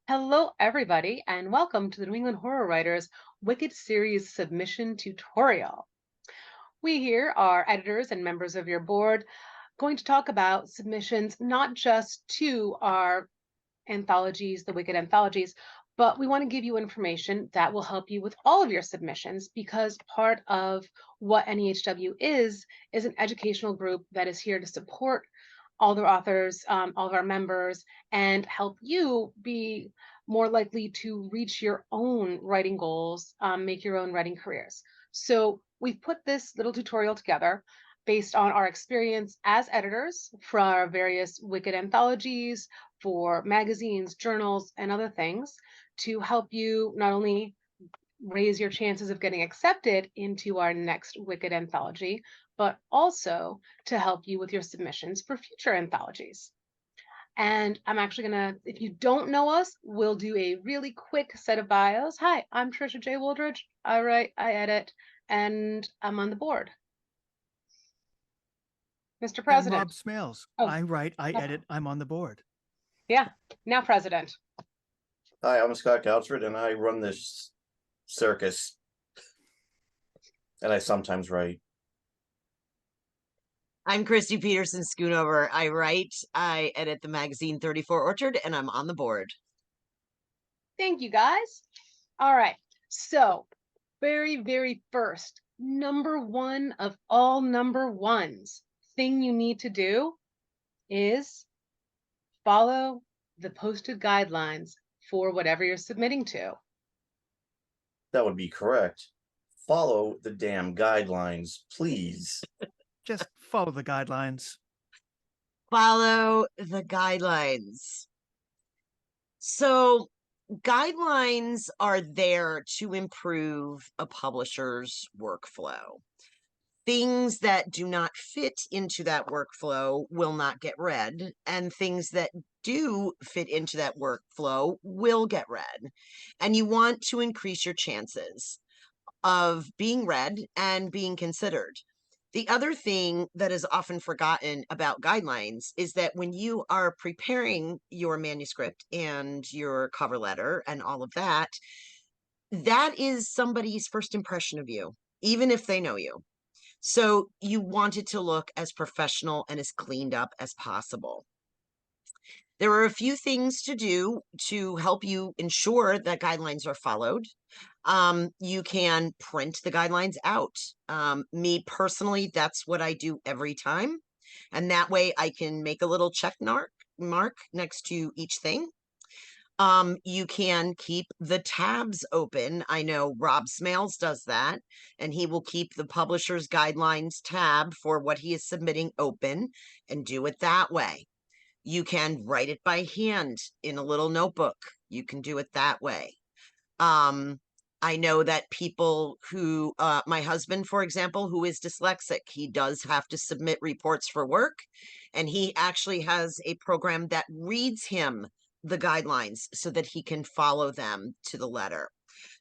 Hello, everybody, and welcome to the New England Horror Writers Wicked Series Submission Tutorial. We here are editors and members of your board going to talk about submissions not just to our anthologies, the Wicked anthologies, but we want to give you information that will help you with all of your submissions because part of what NEHW is an educational group that is here to support all the authors, all of our members, and help you be more likely to reach your own writing goals, make your own writing careers. So we've put this little tutorial together based on our experience as editors for our various Wicked anthologies, for magazines, journals, and other things to help you not only raise your chances of getting accepted into our next Wicked anthology, but also to help you with your submissions for future anthologies. And I'm actually gonna, if you don't know us, we'll do a really quick set of bios. Hi, I'm Trisha J. Wooldridge. I write, I edit, and I'm on the board. Mr. I'm President. Rob Smales. Oh, I write, I edit, I'm on the board. yeah, now President. Hi, I'm Scott Goutsford, and I run this circus. And I sometimes write. I'm Christy Peterson Schoonover. I write, I edit the magazine 34 Orchard, and I'm on the board. Thank you, guys. All right, so very first, number one of all number ones, thing you need to do is follow the posted guidelines for whatever you're submitting to. That would be correct. Follow the damn guidelines, please. Just follow the guidelines. Follow the guidelines. So, guidelines are there to improve a publisher's workflow. Things that do not fit into that workflow will not get read, and things that do fit into that workflow will get read. And you want to increase your chances of being read and being considered. The other thing that is often forgotten about guidelines is that when you are preparing your manuscript and your cover letter and all of that, that is somebody's first impression of you, even if they know you. So you want it to look as professional and as cleaned up as possible. There are a few things to do to help you ensure that guidelines are followed. You can print the guidelines out. Me personally, that's what I do every time. And that way I can make a little check mark next to each thing. You can keep the tabs open. I know Rob Smales does that, and he will keep the publisher's guidelines tab for what he is submitting open and do it that way. You can write it by hand in a little notebook. You can do it that way. I know that people who, my husband, for example, who is dyslexic, he does have to submit reports for work, and he actually has a program that reads him the guidelines so that he can follow them to the letter.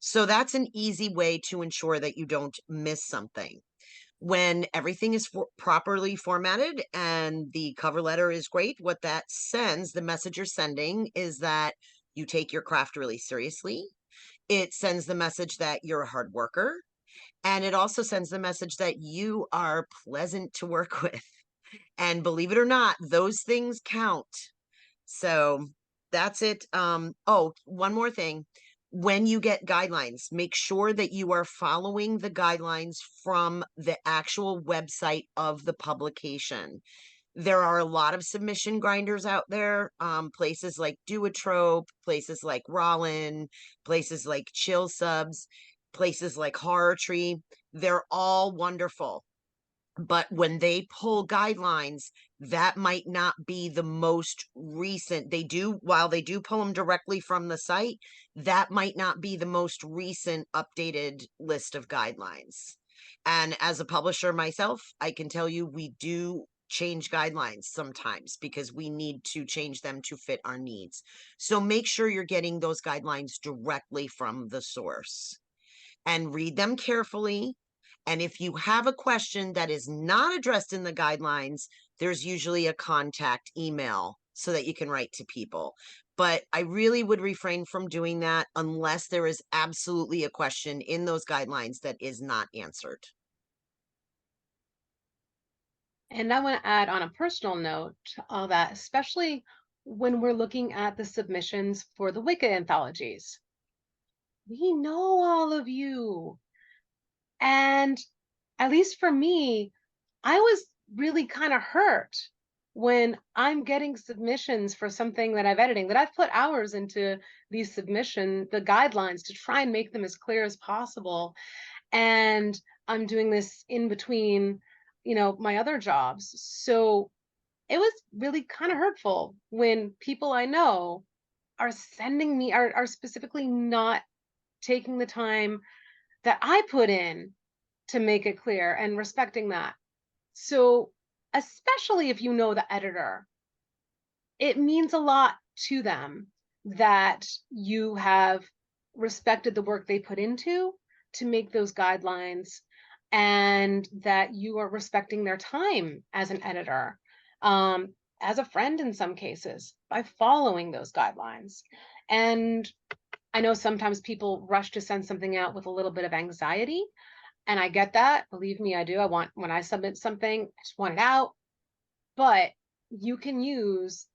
So that's an easy way to ensure that you don't miss something. When everything is properly formatted and the cover letter is great, what that sends, the message you're sending is that you take your craft really seriously. It sends the message that you're a hard worker. And it also sends the message that you are pleasant to work with. And believe it or not, those things count. So that's it. Oh, one more thing. When you get guidelines, make sure that you are following the guidelines from the actual website of the publication. There are a lot of submission grinders out there, places like Duotrope, places like Rollin, places like Chill Subs, places like Horror Tree. They're all wonderful. But when they pull guidelines, that might not be the most recent. While they do pull them directly from the site, that might not be the most recent updated list of guidelines. And as a publisher myself, I can tell you we do change guidelines sometimes because we need to change them to fit our needs. So make sure you're getting those guidelines directly from the source and read them carefully. And if you have a question that is not addressed in the guidelines, there's usually a contact email so that you can write to people. but I really would refrain from doing that unless there is absolutely a question in those guidelines that is not answered. And I want to add on a personal note that especially when we're looking at the submissions for the Wicked anthologies, we know all of you. And at least for me, I was really kind of hurt when I'm getting submissions for something that I've editing, that I've put hours into these the guidelines to try and make them as clear as possible. And I'm doing this in between, my other jobs. So it was really kind of hurtful when people I know are sending me, are specifically not taking the time that I put in to make it clear and respecting that. So, especially if you know the editor, it means a lot to them that you have respected the work they put into to make those guidelines, and that you are respecting their time as an editor, as a friend in some cases, by following those guidelines. And I know sometimes people rush to send something out with a little bit of anxiety, and I get that. Believe me, I do. When I submit something, I just want it out. But you can use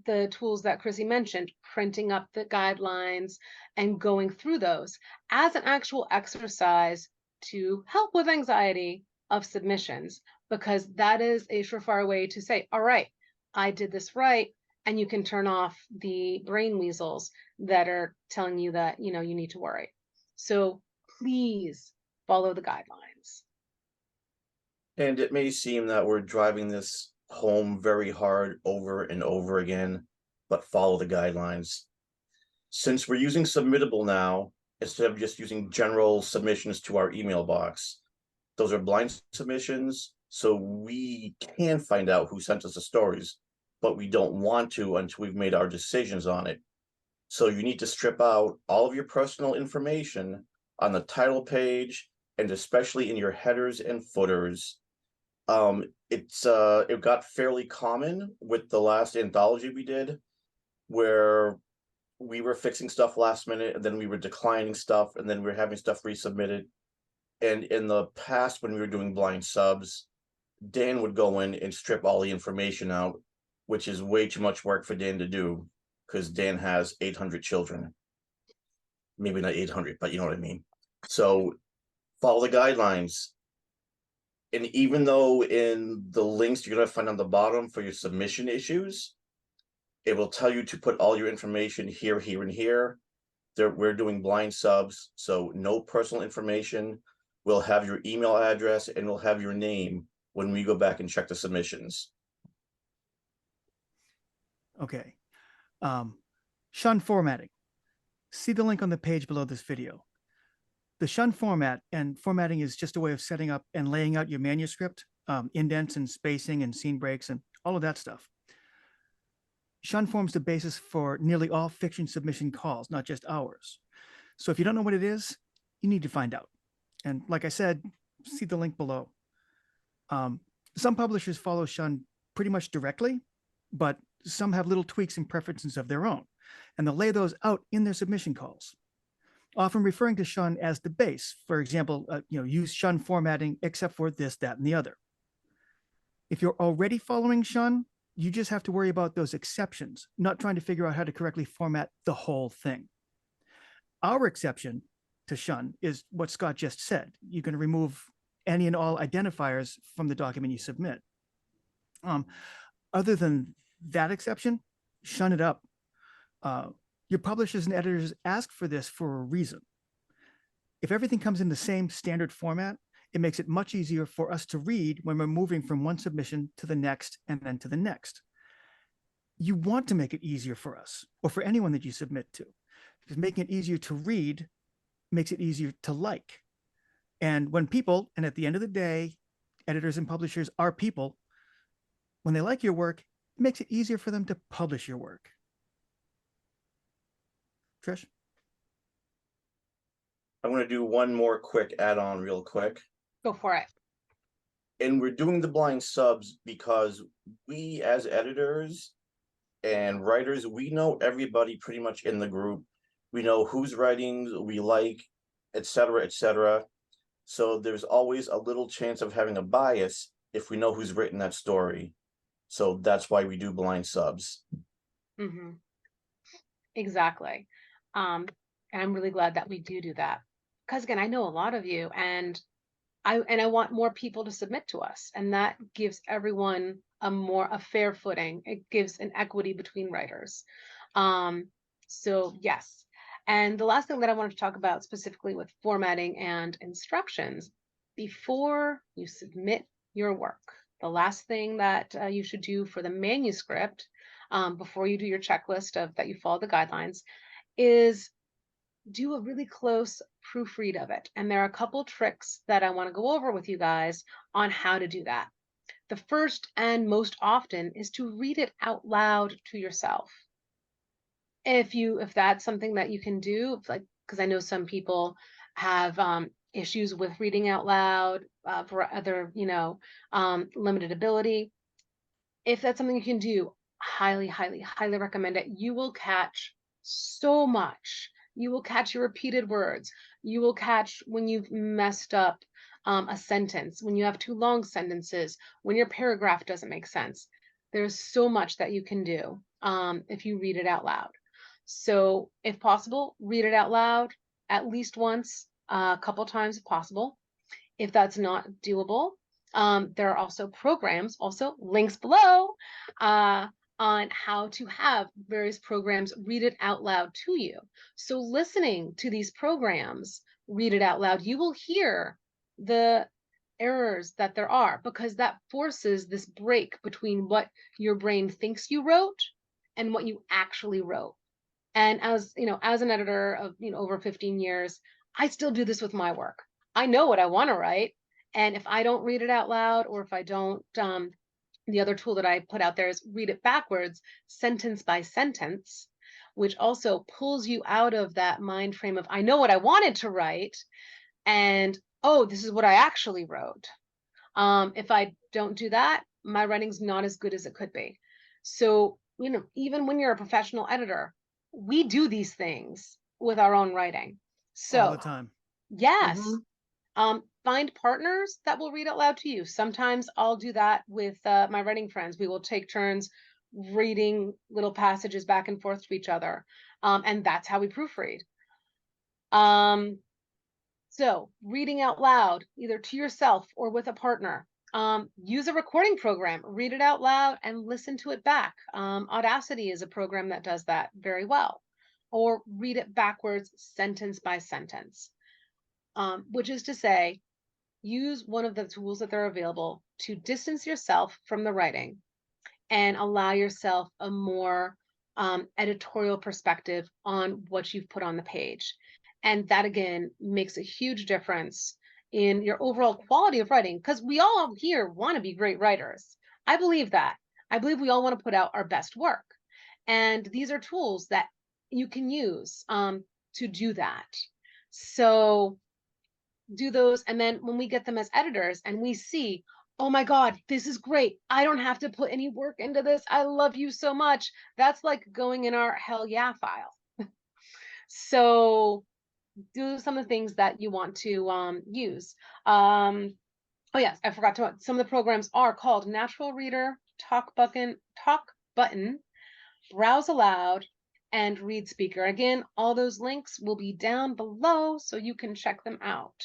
the tools that Chrissy mentioned, printing up the guidelines and going through those as an actual exercise to help with anxiety of submissions, because that is a surefire way to say, all right, I did this right. And you can turn off the brain weasels that are telling you that, you need to worry. So please follow the guidelines. And it may seem that we're driving this home very hard over and over again, but follow the guidelines. Since we're using Submittable now, instead of just using general submissions to our email box, those are blind submissions, so we can find out who sent us the stories, but we don't want to until we've made our decisions on it. So you need to strip out all of your personal information on the title page, and especially in your headers and footers. It got fairly common with the last anthology we did, where we were fixing stuff last minute, and then we were declining stuff, and then we were having stuff resubmitted. And in the past, when we were doing blind subs, Dan would go in and strip all the information out, which is way too much work for Dan to do, because Dan has 800 children. Maybe not 800, but you know what I mean. So follow the guidelines. And even though in the links you're going to find on the bottom for your submission issues, it will tell you to put all your information here, here, and here. We're doing blind subs, so no personal information. We'll have your email address and we'll have your name when we go back and check the submissions. Okay. Shun formatting. See the link on the page below this video. The shun format, and formatting is just a way of setting up and laying out your manuscript, indents and spacing and scene breaks and all of that stuff. Shun forms the basis for nearly all fiction submission calls, not just ours. So if you don't know what it is, you need to find out. And like I said, see the link below. Some publishers follow shun pretty much directly, but some have little tweaks and preferences of their own, and they'll lay those out in their submission calls, often referring to shun as the base. For example, use shun formatting except for this, that, and the other. If you're already following shun, you just have to worry about those exceptions, not trying to figure out how to correctly format the whole thing. Our exception to shun is what Scott just said. You're going to remove any and all identifiers from the document you submit. Other than that exception, shun it up. Your publishers and editors ask for this for a reason. If everything comes in the same standard format, it makes it much easier for us to read when we're moving from one submission to the next and then to the next. You want to make it easier for us, or for anyone that you submit to, because making it easier to read makes it easier to like. And when people, and at the end of the day, editors and publishers are people, when they like your work, it makes it easier for them to publish your work. Trish? I'm going to do one more quick add-on real quick. Go for it. And we're doing the blind subs because we as editors And writers, we know everybody pretty much in the group. We know whose writings we like, etc., etc. So there's always a little chance of having a bias if we know who's written that story. So that's why we do blind subs. Mm-hmm. Exactly. And I'm really glad that we do that. Because again, I know a lot of you, and I want more people to submit to us, and that gives everyone a fair footing. It gives an equity between writers. So yes. And the last thing that I wanted to talk about specifically with formatting and instructions, before you submit your work, the last thing that you should do for the manuscript, before you do your checklist of that you follow the guidelines, is do a really close proofread of it. And there are a couple tricks that I want to go over with you guys on how to do that. The first and most often is to read it out loud to yourself. If that's something that you can do, like, because I know some people have issues with reading out loud for other, limited ability. If that's something you can do, highly, highly, highly recommend it. You will catch so much. You will catch your repeated words. You will catch when you've messed up a sentence, when you have too long sentences, when your paragraph doesn't make sense. There's so much that you can do if you read it out loud. So if possible, read it out loud at least once, a couple times if possible. If that's not doable, there are also programs, also links below, on how to have various programs read it out loud to you. So listening to these programs read it out loud, you will hear the errors that there are, because that forces this break between what your brain thinks you wrote and what you actually wrote. And as as an editor of over 15 years, I still do this with my work. I know what I want to write, and if I don't read it out loud, or if I don't, the other tool that I put out there is read it backwards, sentence by sentence, which also pulls you out of that mind frame of I know what I wanted to write, and oh, this is what I actually wrote. If I don't do that, my writing's not as good as it could be. So, even when you're a professional editor, we do these things with our own writing. all the So, time. yes, find partners that will read out loud to you. Sometimes I'll do that with my writing friends. We will take turns reading little passages back and forth to each other. And that's how we proofread. So reading out loud, either to yourself or with a partner. Use a recording program, read it out loud and listen to it back. Audacity is a program that does that very well. Or read it backwards, sentence by sentence, which is to say, use one of the tools that are available to distance yourself from the writing and allow yourself a more editorial perspective on what you've put on the page. And that, again, makes a huge difference in your overall quality of writing, because we all here want to be great writers. I believe that. I believe we all want to put out our best work. And these are tools that you can use to do that. So do those. And then when we get them as editors and we see, oh my God, this is great. I don't have to put any work into this. I love you so much. That's like going in our hell yeah file. So do some of the things that you want to use. Oh yes, I forgot to. Some of the programs are called NaturalReader, TalkButton, Browsealoud, and Readspeaker. Again, all those links will be down below so you can check them out.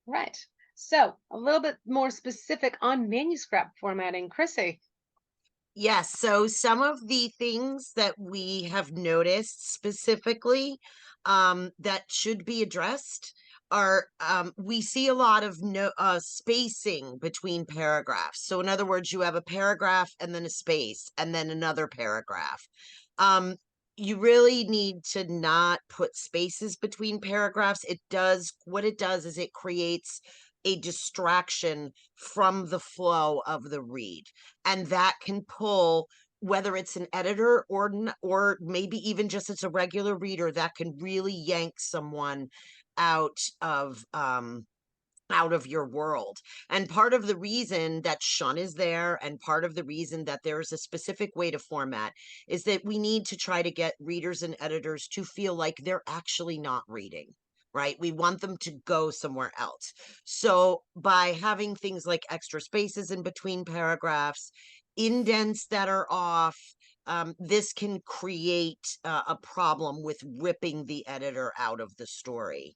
Right. So a little bit more specific on manuscript formatting, Chrissy. Yes, so some of the things that we have noticed specifically that should be addressed are we see a lot of spacing between paragraphs. So in other words, you have a paragraph and then a space and then another paragraph. You really need to not put spaces between paragraphs. What it does is it creates a distraction from the flow of the read, and that can pull, whether it's an editor or maybe even just it's a regular reader, that can really yank someone out of out of your world. And part of the reason that shun is there, and part of the reason that there's a specific way to format, is that we need to try to get readers and editors to feel like they're actually not reading, right? We want them to go somewhere else. So by having things like extra spaces in between paragraphs, indents that are off, this can create a problem with ripping the editor out of the story.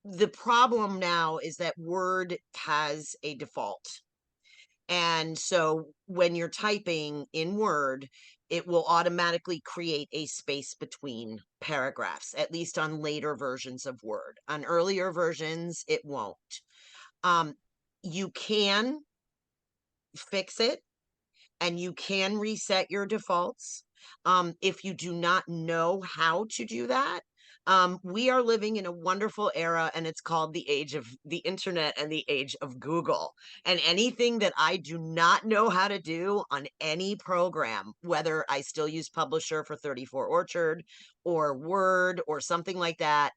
The problem now is that Word has a default. And so when you're typing in Word, it will automatically create a space between paragraphs, at least on later versions of Word. On earlier versions, it won't. You can fix it, and you can reset your defaults. If you do not know how to do that, we are living in a wonderful era, and it's called the age of the internet and the age of Google. And anything that I do not know how to do on any program, whether I still use Publisher for 34 Orchard or Word or something like that,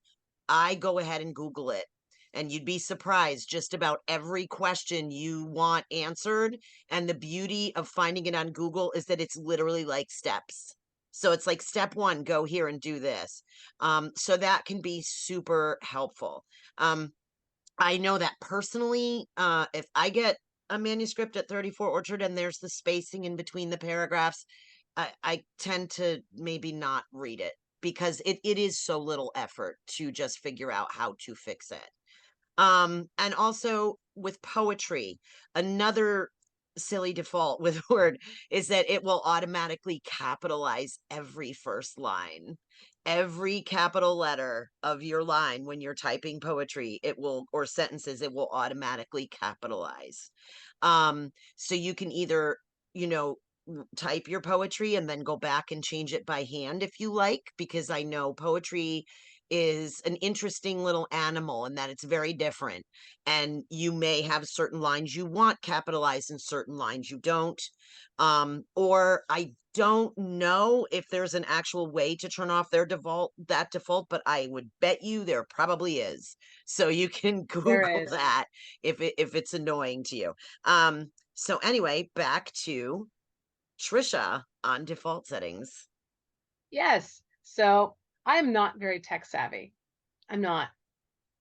I go ahead and Google it. And you'd be surprised, just about every question you want answered. And the beauty of finding it on Google is that it's literally like steps. So it's like step 1, go here and do this. So that can be super helpful. I know that personally, if I get a manuscript at 34 Orchard and there's the spacing in between the paragraphs, I tend to maybe not read it, because it is so little effort to just figure out how to fix it. And also with poetry, another silly default with Word is that it will automatically capitalize every first line. Every capital letter of your line when you're typing poetry, it will, or sentences, it will automatically capitalize. So you can either, type your poetry and then go back and change it by hand if you like, because I know poetry is an interesting little animal and that it's very different. And you may have certain lines you want capitalized and certain lines you don't. Or I don't know if there's an actual way to turn off their default, but I would bet you there probably is. So you can Google There is. that if it's annoying to you. So anyway, back to Trisha on default settings. Yes. So I am not very tech savvy. I'm not,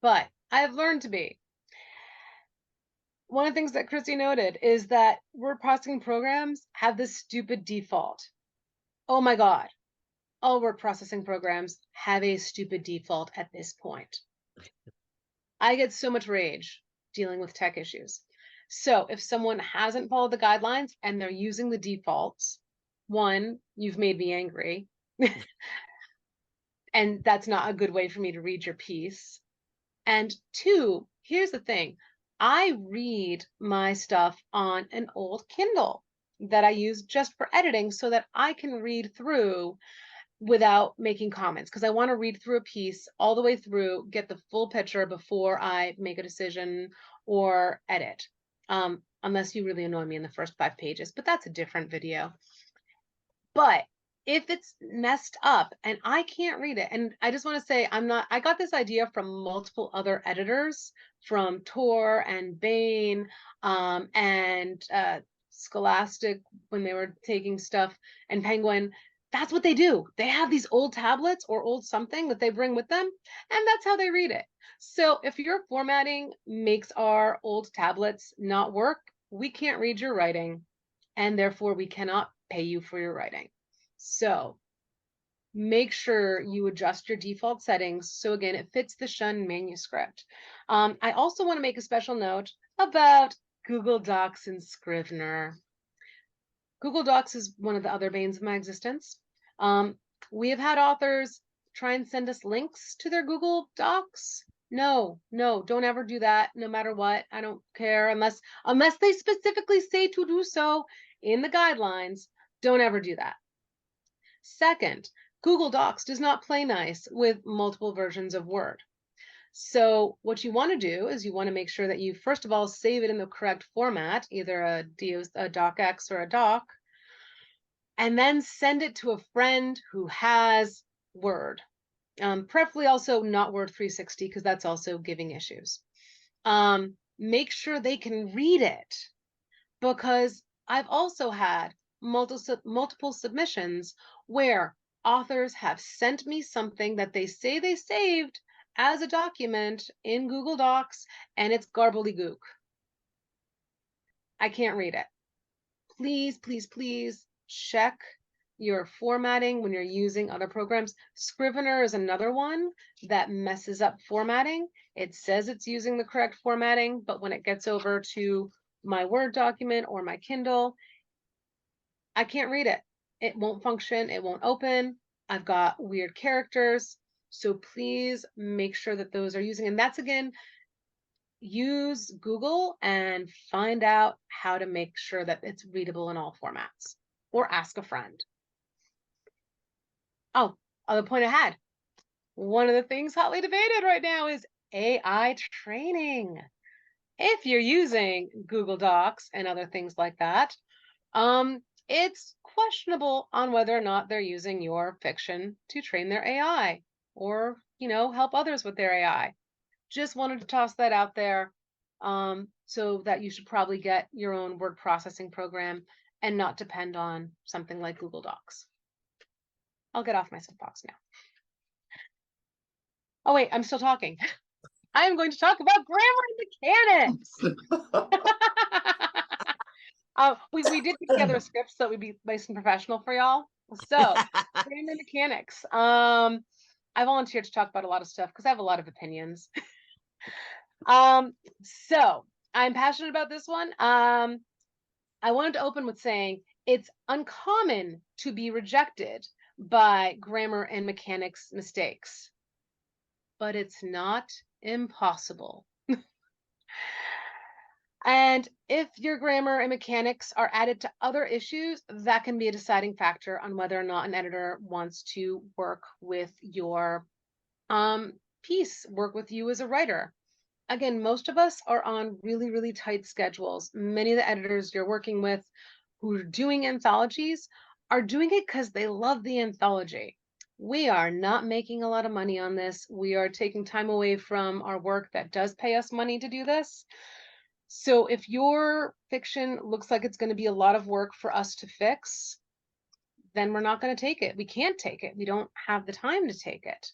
but I have learned to be. One of the things that Christy noted is that word processing programs have this stupid default. Oh my God. All word processing programs have a stupid default at this point. I get so much rage dealing with tech issues. So if someone hasn't followed the guidelines and they're using the defaults, 1, you've made me angry. And that's not a good way for me to read your piece. And 2, here's the thing. I read my stuff on an old Kindle that I use just for editing so that I can read through without making comments, because I want to read through a piece all the way through, get the full picture before I make a decision or edit. Unless you really annoy me in the first 5 pages, but that's a different video. But if it's messed up and I can't read it, and I just want to say I got this idea from multiple other editors, from Tor and Bain, and Scholastic when they were taking stuff, and Penguin. That's what they do. They have these old tablets or old something that they bring with them, and that's how they read it. So if your formatting makes our old tablets not work, we can't read your writing, and therefore we cannot pay you for your writing. So make sure you adjust your default settings so again it fits the Shun manuscript. I also want to make a special note about Google Docs and Scrivener. Google Docs is one of the other banes of my existence. We have had authors try and send us links to their Google Docs. No, don't ever do that, no matter what. I don't care unless they specifically say to do so in the guidelines. Don't ever do that. Second, Google Docs does not play nice with multiple versions of Word. So what you want to do is you want to make sure that you, first of all, save it in the correct format, either a docx or a doc, and then send it to a friend who has Word. Preferably also not Word 360, because that's also giving issues. Make sure they can read it, because I've also had multiple submissions where authors have sent me something that they say they saved as a document in Google Docs, and it's garbly-gook. I can't read it. Please, please, please check your formatting when you're using other programs. Scrivener is another one that messes up formatting. It says it's using the correct formatting, but when it gets over to my Word document or my Kindle, I can't read it. It won't function. It won't open. I've got weird characters. So please make sure that those are using, and that's again, use Google and find out how to make sure that it's readable in all formats, or ask a friend. Oh, other point I had. One of the things hotly debated right now is AI training. If you're using Google Docs and other things like that, it's questionable on whether or not they're using your fiction to train their AI or, help others with their AI. Just wanted to toss that out there, so that you should probably get your own word processing program and not depend on something like Google Docs. I'll get off my soapbox now. Oh wait, I'm still talking. I am going to talk about grammar and mechanics. We did put together a script so that we'd be nice and professional for y'all. So grammar mechanics. I volunteered to talk about a lot of stuff because I have a lot of opinions. So I'm passionate about this one. I wanted to open with saying it's uncommon to be rejected by grammar and mechanics mistakes, but it's not impossible. And if your grammar and mechanics are added to other issues, that can be a deciding factor on whether or not an editor wants to work with your piece, work with you as a writer. Again, most of us are on really, really tight schedules. Many of the editors you're working with who are doing anthologies are doing it because they love the anthology. We are not making a lot of money on this. We are taking time away from our work that does pay us money to do this. So if your fiction looks like it's going to be a lot of work for us to fix, then we're not going to take it. We can't take it. We don't have the time to take it.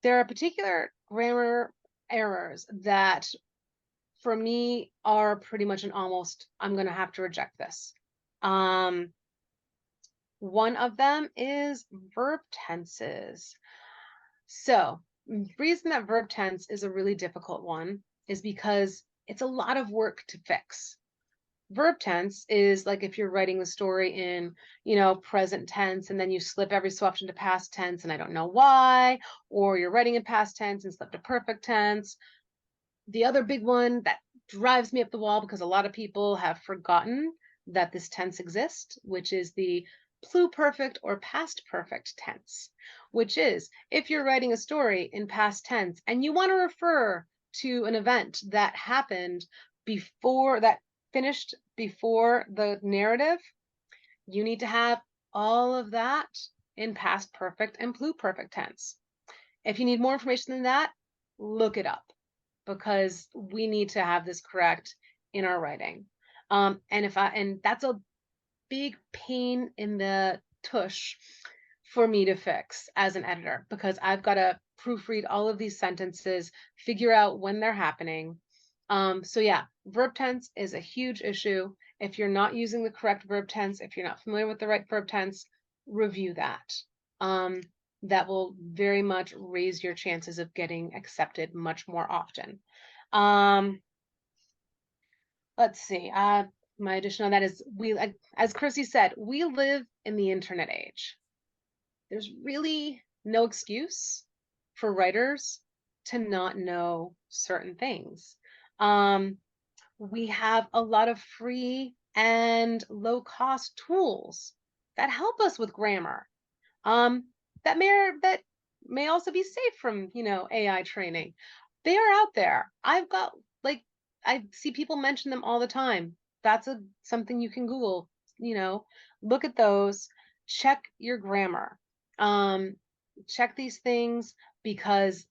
There are particular grammar errors that, for me, are pretty much an almost, I'm going to have to reject this. One of them is verb tenses. So the reason that verb tense is a really difficult one is because it's a lot of work to fix. Verb tense is like if you're writing the story in, present tense, and then you slip every so often to past tense, and I don't know why, or you're writing in past tense and slip to perfect tense. The other big one that drives me up the wall, because a lot of people have forgotten that this tense exists, which is the pluperfect or past perfect tense, which is if you're writing a story in past tense and you want to refer to an event that happened before, that finished before the narrative, you need to have all of that in past perfect and pluperfect tense. If you need more information than that, look it up, because we need to have this correct in our writing. And that's a big pain in the tush for me to fix as an editor, because I've got to proofread all of these sentences, figure out when they're happening. So yeah, verb tense is a huge issue. If you're not using the correct verb tense, if you're not familiar with the right verb tense, review that. That will very much raise your chances of getting accepted much more often. Let's see. My addition on that is, as Chrissy said, we live in the internet age. There's really no excuse for writers to not know certain things. We have a lot of free and low-cost tools that help us with grammar. That may also be safe from, AI training. They are out there. I've got, I see people mention them all the time. That's something you can Google, look at those, check your grammar. Check these things, because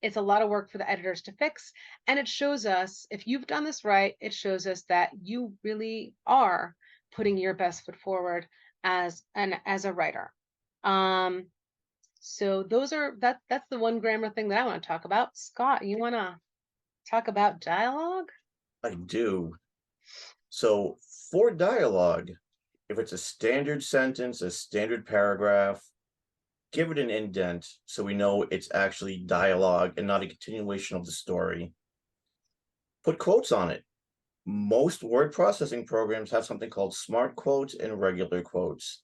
it's a lot of work for the editors to fix. And it shows us, if you've done this right, it shows us that you really are putting your best foot forward as a writer. So that's the one grammar thing that I want to talk about. Scott, you want to talk about dialogue? I do. So for dialogue, if it's a standard sentence, a standard paragraph, give it an indent so we know it's actually dialogue and not a continuation of the story. Put quotes on it. Most word processing programs have something called smart quotes and regular quotes.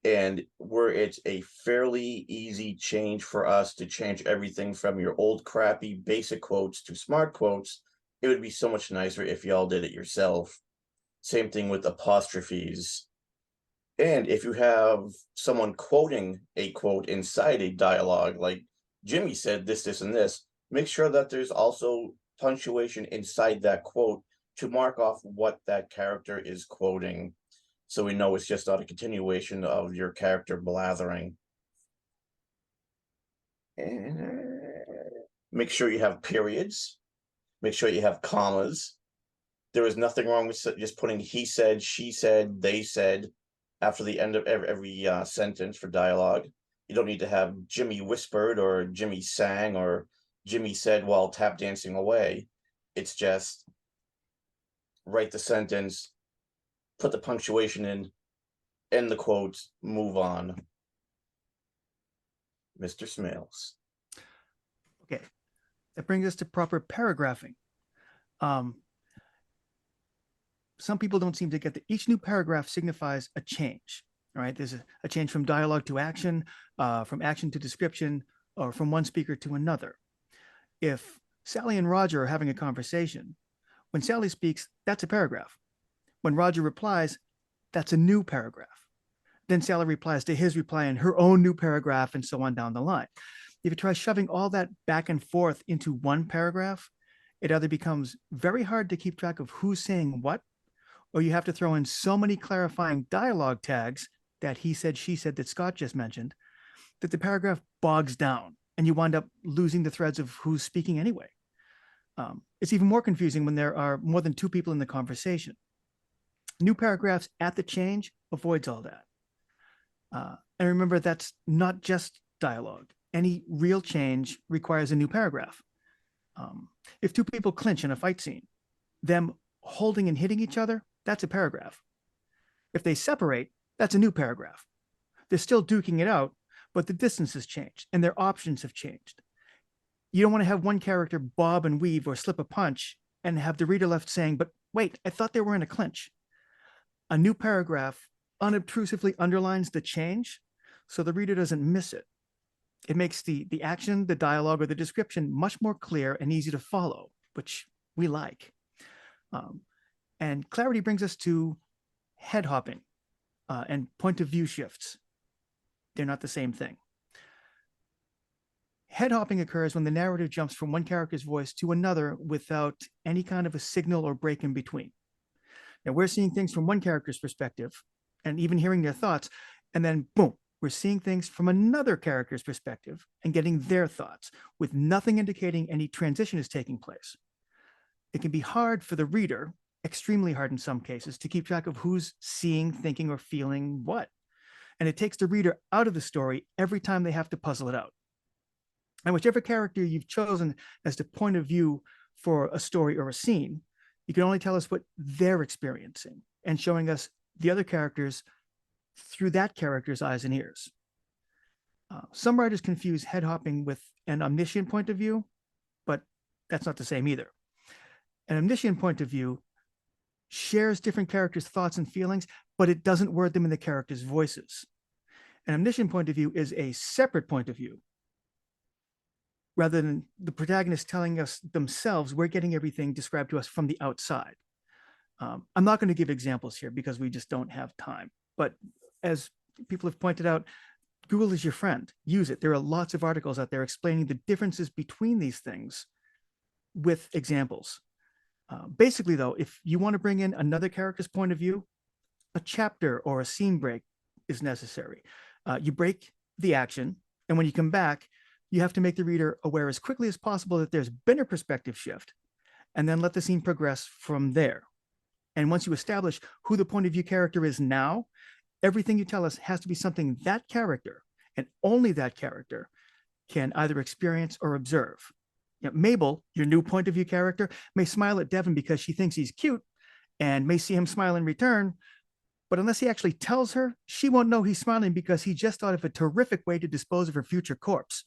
And where it's a fairly easy change for us to change everything from your old crappy basic quotes to smart quotes, it would be so much nicer if y'all did it yourself. Same thing with apostrophes. And if you have someone quoting a quote inside a dialogue, like Jimmy said this, this, and this, make sure that there's also punctuation inside that quote to mark off what that character is quoting, so we know it's just not a continuation of your character blathering. And make sure you have periods. Make sure you have commas. There is nothing wrong with just putting he said, she said, they said after the end of every sentence for dialogue. You don't need to have Jimmy whispered or Jimmy sang or Jimmy said while tap dancing away. It's just write the sentence, put the punctuation in, end the quote, move on. Mr. Smales. Okay, that brings us to proper paragraphing. Some people don't seem to get that each new paragraph signifies a change. All right, there's a change from dialogue to action, from action to description, or from one speaker to another. If Sally and Roger are having a conversation, when Sally speaks, that's a paragraph. When Roger replies, that's a new paragraph. Then Sally replies to his reply in her own new paragraph, and so on down the line. If you try shoving all that back and forth into one paragraph, it either becomes very hard to keep track of who's saying what, or you have to throw in so many clarifying dialogue tags, that he said, she said that Scott just mentioned, that the paragraph bogs down and you wind up losing the threads of who's speaking anyway. It's even more confusing when there are more than two people in the conversation. New paragraphs at the change avoids all that. And remember, that's not just dialogue. Any real change requires a new paragraph. If two people clinch in a fight scene, them holding and hitting each other, that's a paragraph. If they separate, that's a new paragraph. They're still duking it out, but the distance has changed and their options have changed. You don't want to have one character bob and weave or slip a punch and have the reader left saying, but wait, I thought they were in a clinch. A new paragraph unobtrusively underlines the change so the reader doesn't miss it. It makes the action, the dialogue, or the description much more clear and easy to follow, which we like. And clarity brings us to head hopping and point of view shifts. They're not the same thing. Head hopping occurs when the narrative jumps from one character's voice to another without any kind of a signal or break in between. Now we're seeing things from one character's perspective and even hearing their thoughts, and then boom, we're seeing things from another character's perspective and getting their thoughts with nothing indicating any transition is taking place. It can be hard for the reader, extremely hard in some cases, to keep track of who's seeing, thinking, or feeling what. And it takes the reader out of the story every time they have to puzzle it out. And whichever character you've chosen as the point of view for a story or a scene, you can only tell us what they're experiencing and showing us the other characters through that character's eyes and ears. Some writers confuse head hopping with an omniscient point of view, but that's not the same either. An omniscient point of view shares different characters' thoughts and feelings, but it doesn't word them in the characters' voices. An omniscient point of view is a separate point of view. Rather than the protagonist telling us themselves, we're getting everything described to us from the outside. I'm not going to give examples here because we just don't have time. But as people have pointed out, Google is your friend. Use it. There are lots of articles out there explaining the differences between these things with examples. Basically, though, if you want to bring in another character's point of view, a chapter or a scene break is necessary. You break the action, and when you come back, you have to make the reader aware as quickly as possible that there's been a perspective shift, and then let the scene progress from there. And once you establish who the point of view character is now, everything you tell us has to be something that character, and only that character, can either experience or observe. Mabel, your new point of view character, may smile at Devin because she thinks he's cute and may see him smile in return. But unless he actually tells her, she won't know he's smiling because he just thought of a terrific way to dispose of her future corpse.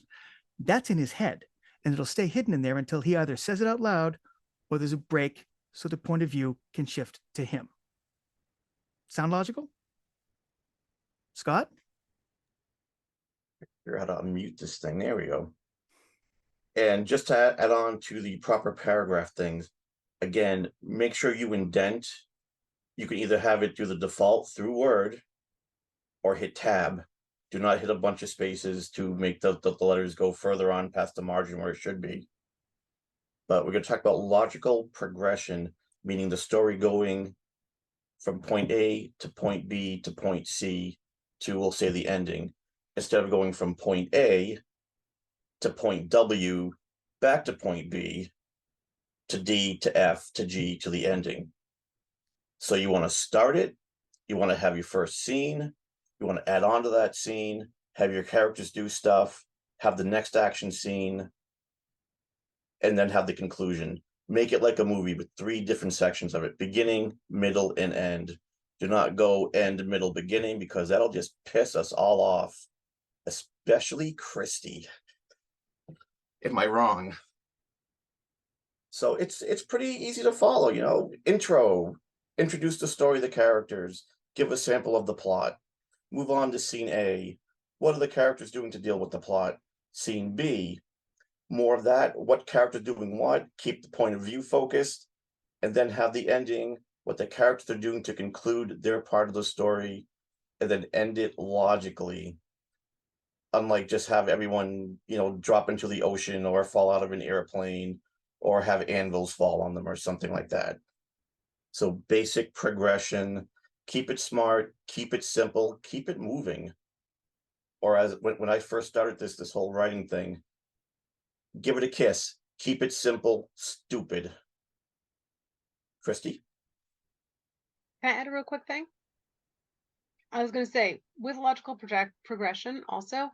That's in his head, and it'll stay hidden in there until he either says it out loud or there's a break so the point of view can shift to him. Sound logical? Scott? Figure out how to unmute this thing. There we go. And just to add on to the proper paragraph things, again, make sure you indent. You can either have it do the default through Word or hit Tab. Do not hit a bunch of spaces to make the letters go further on past the margin where it should be. But we're going to talk about logical progression, meaning the story going from point A to point B to point C to, we'll say, the ending, instead of going from point A to point W, back to point B, to D, to F, to G, to the ending. So you want to start it, you want to have your first scene, you want to add on to that scene, have your characters do stuff, have the next action scene, and then have the conclusion. Make it like a movie with 3 different sections of it, beginning, middle, and end. Do not go end, middle, beginning, because that'll just piss us all off, especially Christy. Am I wrong? So it's pretty easy to follow, you know. Intro, introduce the story of the characters, give a sample of the plot, move on to scene A. What are the characters doing to deal with the plot? Scene B, more of that, what character doing what, keep the point of view focused, and then have the ending, what the characters are doing to conclude their part of the story, and then end it logically. Unlike just have everyone, you know, drop into the ocean or fall out of an airplane or have anvils fall on them or something like that. So basic progression, keep it smart, keep it simple, keep it moving. Or as when I first started this whole writing thing, give it a kiss, keep it simple, stupid. Christy? Can I add a real quick thing? I was going to say, with logical progression also,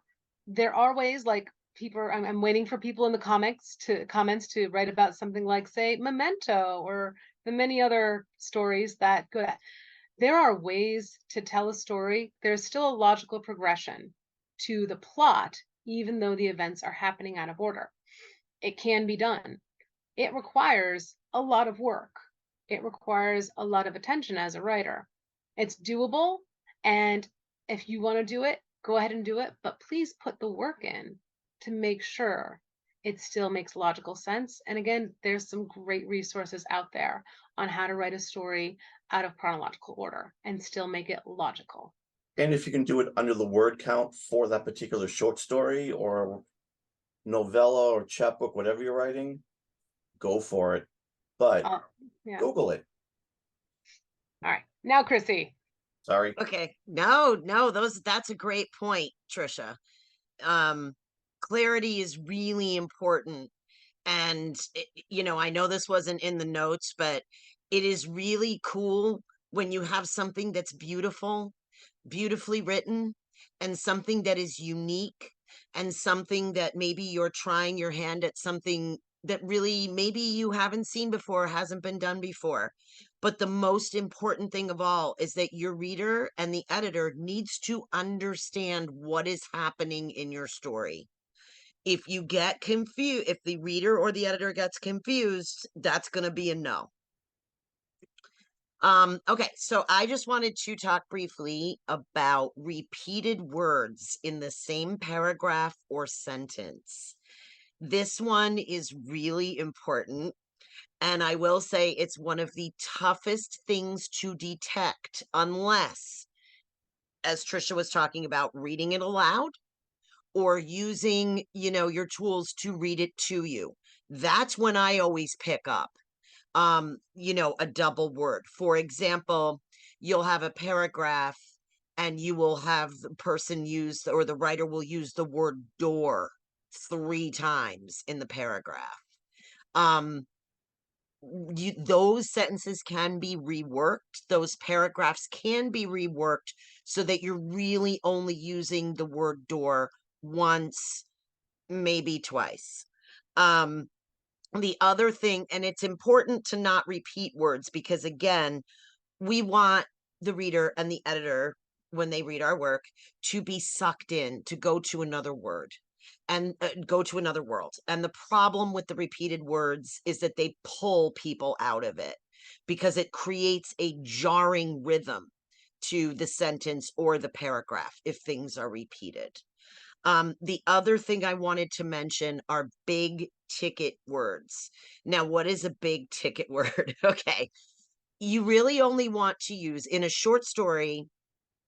there are ways, like people, I'm waiting for people in the comments to write about something like, say, Memento or the many other stories that go. There are ways to tell a story. There's still a logical progression to the plot, even though the events are happening out of order. It can be done. It requires a lot of work. It requires a lot of attention as a writer. It's doable. And if you want to do it, go ahead and do it. But please put the work in to make sure it still makes logical sense. And again, there's some great resources out there on how to write a story out of chronological order and still make it logical. And if you can do it under the word count for that particular short story or novella or chapbook, whatever you're writing, go for it. But yeah. Google it. All right. Now, Chrissy. Sorry. Okay. No, that's a great point, Trisha. Clarity is really important. And, you know, I know this wasn't in the notes, but it is really cool when you have something that's beautiful, beautifully written, and something that is unique, and something that maybe you're trying your hand at something that really maybe you haven't seen before, hasn't been done before. But the most important thing of all is that your reader and the editor needs to understand what is happening in your story. If you get confused, if the reader or the editor gets confused, that's going to be a no. Okay, so I just wanted to talk briefly about repeated words in the same paragraph or sentence. This one is really important. And I will say it's one of the toughest things to detect unless, as Trisha was talking about, reading it aloud or using, you know, your tools to read it to you. That's when I always pick up, you know, a double word. For example, you'll have a paragraph and you will have the person use, or the writer will use the word door 3 times in the paragraph. Those sentences can be reworked. Those paragraphs can be reworked so that you're really only using the word door once, maybe twice. The other thing, and it's important to not repeat words, because again, we want the reader and the editor, when they read our work, to be sucked in, to go to another word and go to another world. And the problem with the repeated words is that they pull people out of it because it creates a jarring rhythm to the sentence or the paragraph if things are repeated. The other thing I wanted to mention are big ticket words. Now, what is a big ticket word? Okay. You really only want to use in a short story,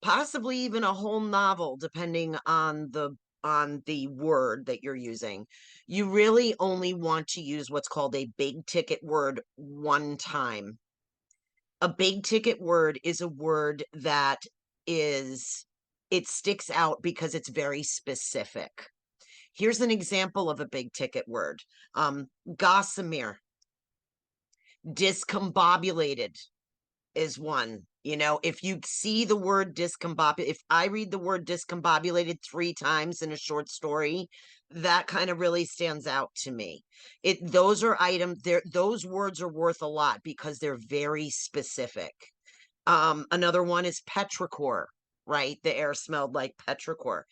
possibly even a whole novel, depending on the word that you're using. You really only want to use what's called a big ticket word one time. A big ticket word is a word that it sticks out because it's very specific. Here's an example of a big ticket word. Gossamer. Discombobulated is one. You know, if you see the word if I read the word discombobulated 3 times in a short story, that kind of really stands out to me. Those are items there. Those words are worth a lot because they're very specific. Another one is petrichor, right? The air smelled like petrichor.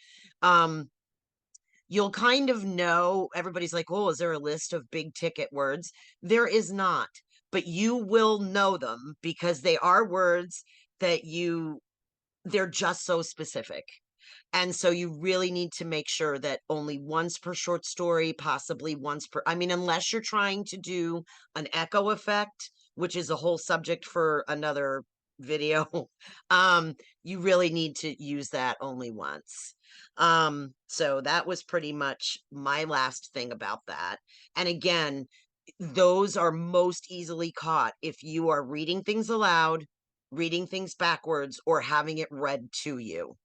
You'll kind of know, everybody's like, oh, is there a list of big ticket words? There is not, but you will know them because they are words that they're just so specific. And so you really need to make sure that only once per short story, possibly once per, I mean, unless you're trying to do an echo effect, which is a whole subject for another video, you really need to use that only once. So that was pretty much my last thing about that. And again, those are most easily caught if you are reading things aloud, reading things backwards, or having it read to you.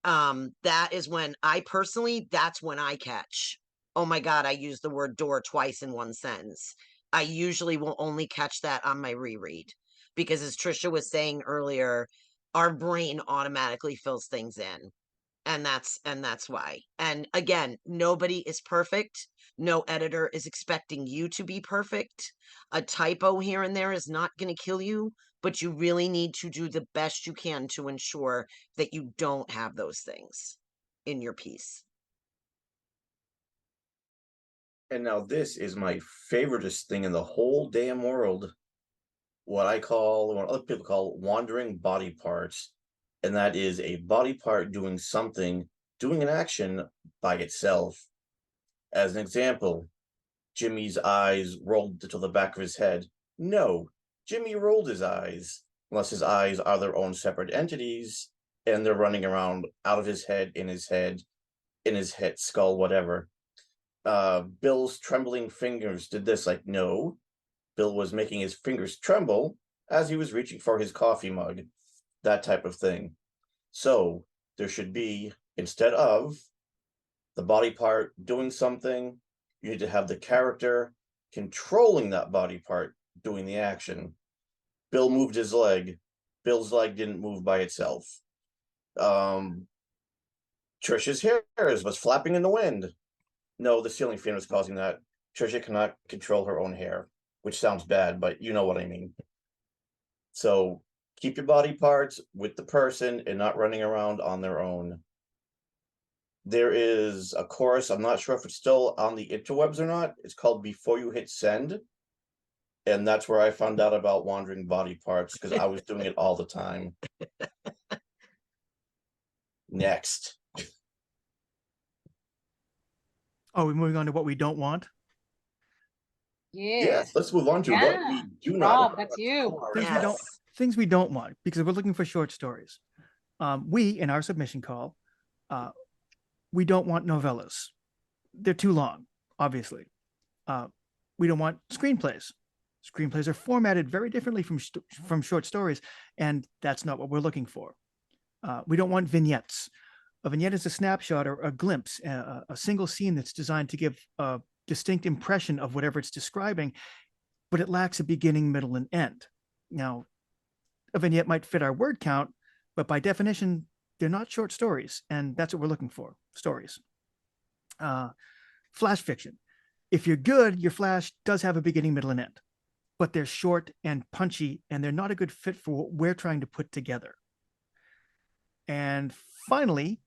That is when that's when I catch, oh my God, I used the word door twice in one sentence. I usually will only catch that on my reread because, as Trisha was saying earlier, our brain automatically fills things in. And that's why. And again, nobody is perfect. No editor is expecting you to be perfect. A typo here and there is not going to kill you, but you really need to do the best you can to ensure that you don't have those things in your piece. And now this is my favoriteest thing in the whole damn world. What other people call wandering body parts. And that is a body part doing something, doing an action by itself. As an example, Jimmy's eyes rolled to the back of his head. No, Jimmy rolled his eyes, unless his eyes are their own separate entities, and they're running around out of his head, in his head, skull, whatever. Bill's trembling fingers did this. Like, no, Bill was making his fingers tremble as he was reaching for his coffee mug. That type of thing. So there should be, instead of the body part doing something, you need to have the character controlling that body part doing the action. Bill moved his leg. Bill's leg didn't move by itself. Trisha's hair was flapping in the wind. No, the ceiling fan was causing that. Trisha cannot control her own hair, which sounds bad, but you know what I mean. So keep your body parts with the person and not running around on their own. There is a course, I'm not sure if it's still on the interwebs or not. It's called Before You Hit Send. And that's where I found out about wandering body parts because I was doing it all the time. Next. Oh, we're moving on to what we don't want. Yes. Let's move on to what we do not Rob, want. that's you. Things we don't want, because we're looking for short stories. We, in our submission call, we don't want novellas. They're too long, obviously. We don't want screenplays. Screenplays are formatted very differently from short stories, and that's not what we're looking for. We don't want vignettes. A vignette is a snapshot or a glimpse, a single scene that's designed to give a distinct impression of whatever it's describing, but it lacks a beginning, middle, and end. Now, a vignette might fit our word count, but by definition, they're not short stories, and that's what we're looking for, stories. Flash fiction. If you're good, your flash does have a beginning, middle, and end, but they're short and punchy, and they're not a good fit for what we're trying to put together. And finally,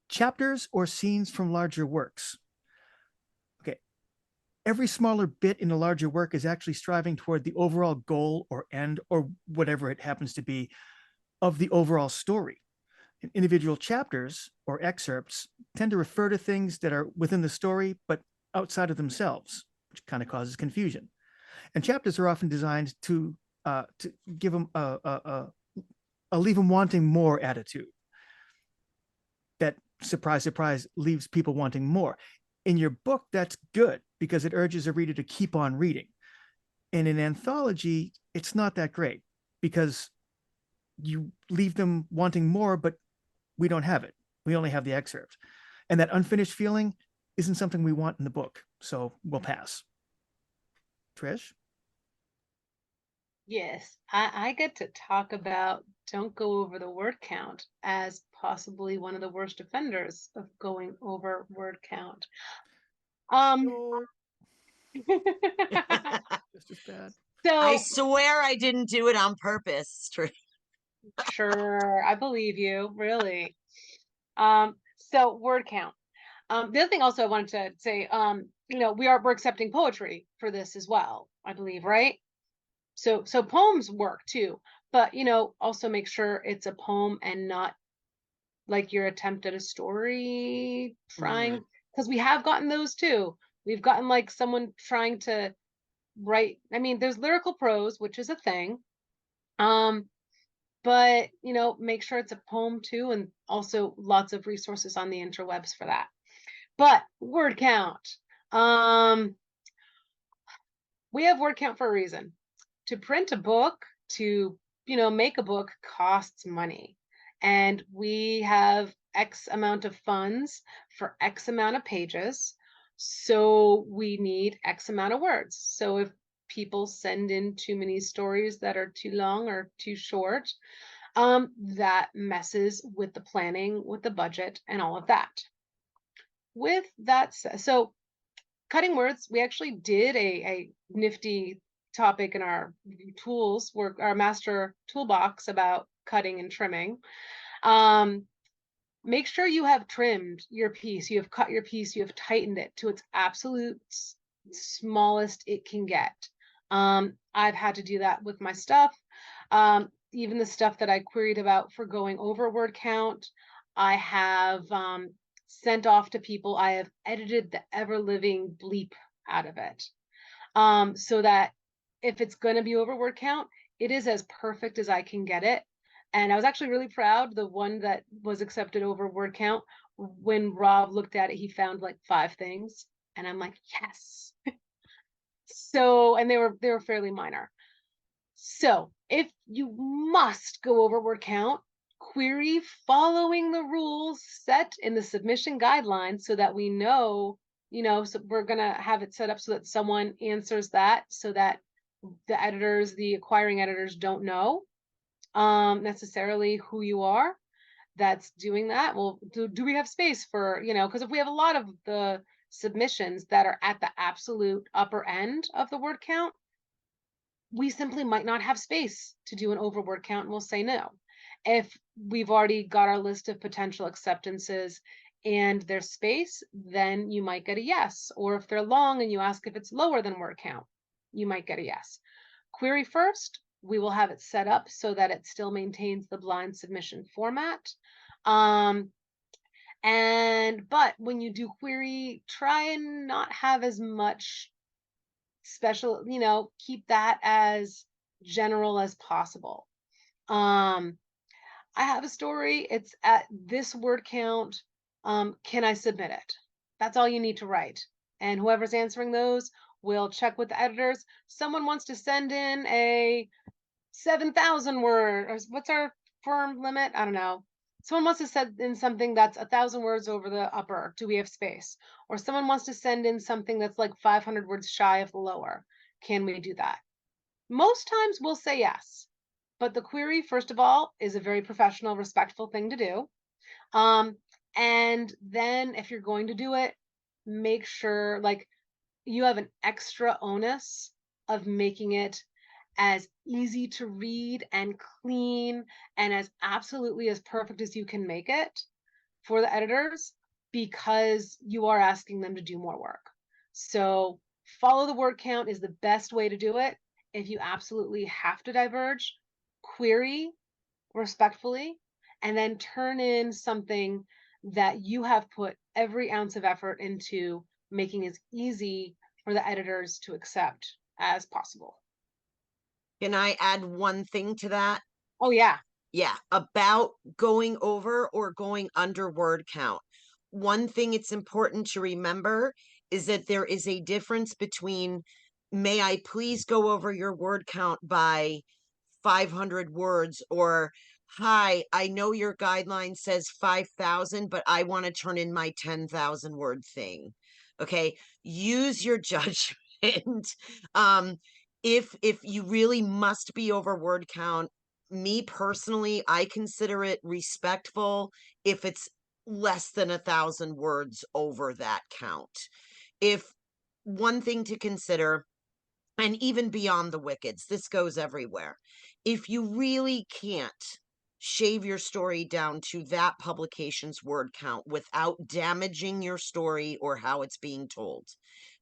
chapters or scenes from larger works. Okay, every smaller bit in a larger work is actually striving toward the overall goal or end, or whatever it happens to be, of the overall story. And individual chapters or excerpts tend to refer to things that are within the story, but outside of themselves, which kind of causes confusion. And chapters are often designed to give them a leave them wanting more attitude. That, surprise, surprise, leaves people wanting more. In your book, that's good because it urges a reader to keep on reading. In an anthology, it's not that great because you leave them wanting more, but we don't have it. We only have the excerpt. And that unfinished feeling isn't something we want in the book. So we'll pass. Trish? Yes, I get to talk about don't go over the word count as possibly one of the worst offenders of going over word count. No, just as bad. I So swear I didn't do it on purpose. sure, I believe you, really. So word count. The other thing also I wanted to say, we're accepting poetry for this as well, I believe, right? So poems work too, but also make sure it's a poem and not like your attempt at a story trying, because we have gotten those too. We've gotten like someone trying to write. I mean, there's lyrical prose, which is a thing. But make sure it's a poem too, and also lots of resources on the interwebs for that. But word count. We have word count for a reason. To print a book, to make a book costs money, and we have X amount of funds for X amount of pages, so we need X amount of words. So if people send in too many stories that are too long or too short, that messes with the planning, with the budget, and all of that. With that said, so cutting words, we actually did a nifty topic in our tools, our master toolbox about cutting and trimming. Make sure you have trimmed your piece, you have cut your piece, you have tightened it to its absolute smallest it can get. I've had to do that with my stuff. Even the stuff that I queried about for going over word count, I have sent off to people. I have edited the ever-living bleep out of it, so that if it's going to be over word count, it is as perfect as I can get it. And I was actually really proud. The one that was accepted over word count, when Rob looked at it, he found like 5 things, and I'm like, yes. So, and they were fairly minor. So if you must go over word count, query following the rules set in the submission guidelines so that we know, so we're going to have it set up so that someone answers that, so that the editors, the acquiring editors, don't know necessarily who you are that's doing that. Well, do we have space for, because if we have a lot of the submissions that are at the absolute upper end of the word count, we simply might not have space to do an over word count, and we'll say no. If we've already got our list of potential acceptances and there's space, then you might get a yes. Or if they're long and you ask if it's lower than word count, you might get a yes. Query first. We will have it set up so that it still maintains the blind submission format. But when you do query, try and not have as much special, keep that as general as possible. I have a story, it's at this word count, can I submit it? That's all you need to write, and whoever's answering those will check with the editors. Someone wants to send in a 7,000 word, or what's our firm limit? I don't know. Someone wants to send in something that's 1,000 words over the upper. Do we have space? Or someone wants to send in something that's like 500 words shy of the lower. Can we do that? Most times we'll say yes. But the query, first of all, is a very professional, respectful thing to do. And then if you're going to do it, make sure like you have an extra onus of making it as easy to read and clean and as absolutely as perfect as you can make it for the editors, because you are asking them to do more work. So follow the word count is the best way to do it. If you absolutely have to diverge, query respectfully, and then turn in something that you have put every ounce of effort into making as easy for the editors to accept as possible. Can I add one thing to that? Oh, yeah. Yeah, about going over or going under word count. One thing it's important to remember is that there is a difference between, may I please go over your word count by 500 words, or hi, I know your guideline says 5,000, but I want to turn in my 10,000 word thing. Okay, use your judgment. If you really must be over word count, me personally, I consider it respectful if it's less than 1,000 words over that count. If one thing to consider, and even beyond the wickeds, this goes everywhere. If you really can't shave your story down to that publication's word count without damaging your story or how it's being told,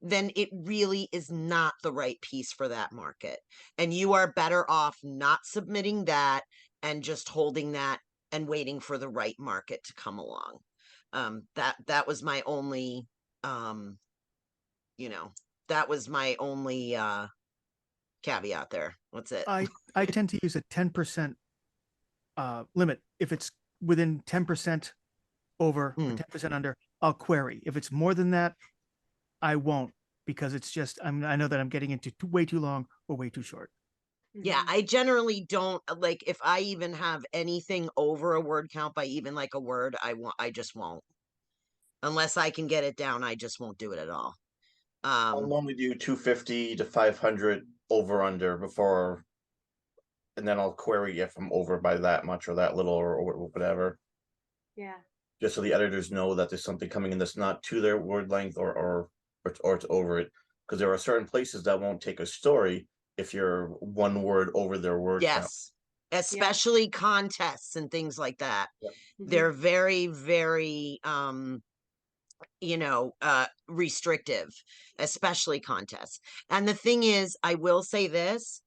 then it really is not the right piece for that market. And you are better off not submitting that and just holding that and waiting for the right market to come along. That was my only, that was my only caveat there. What's it? I tend to use a 10% limit. If it's within 10% over or 10% under, I'll query. If it's more than that, I won't, because it's just I know that I'm getting into way too long or way too short. Yeah, I generally don't like, if I even have anything over a word count by even like a word, I just won't. Unless I can get it down, I just won't do it at all. I'll normally do 250 to 500 over under before, and then I'll query if I'm over by that much or that little or whatever. Yeah. Just so the editors know that there's something coming in that's not to their word length or it's over it. Because there are certain places that won't take a story if you're one word over their word count. Yes, especially contests and things like that. Yep. They're very, very restrictive, especially contests. And the thing is, I will say this,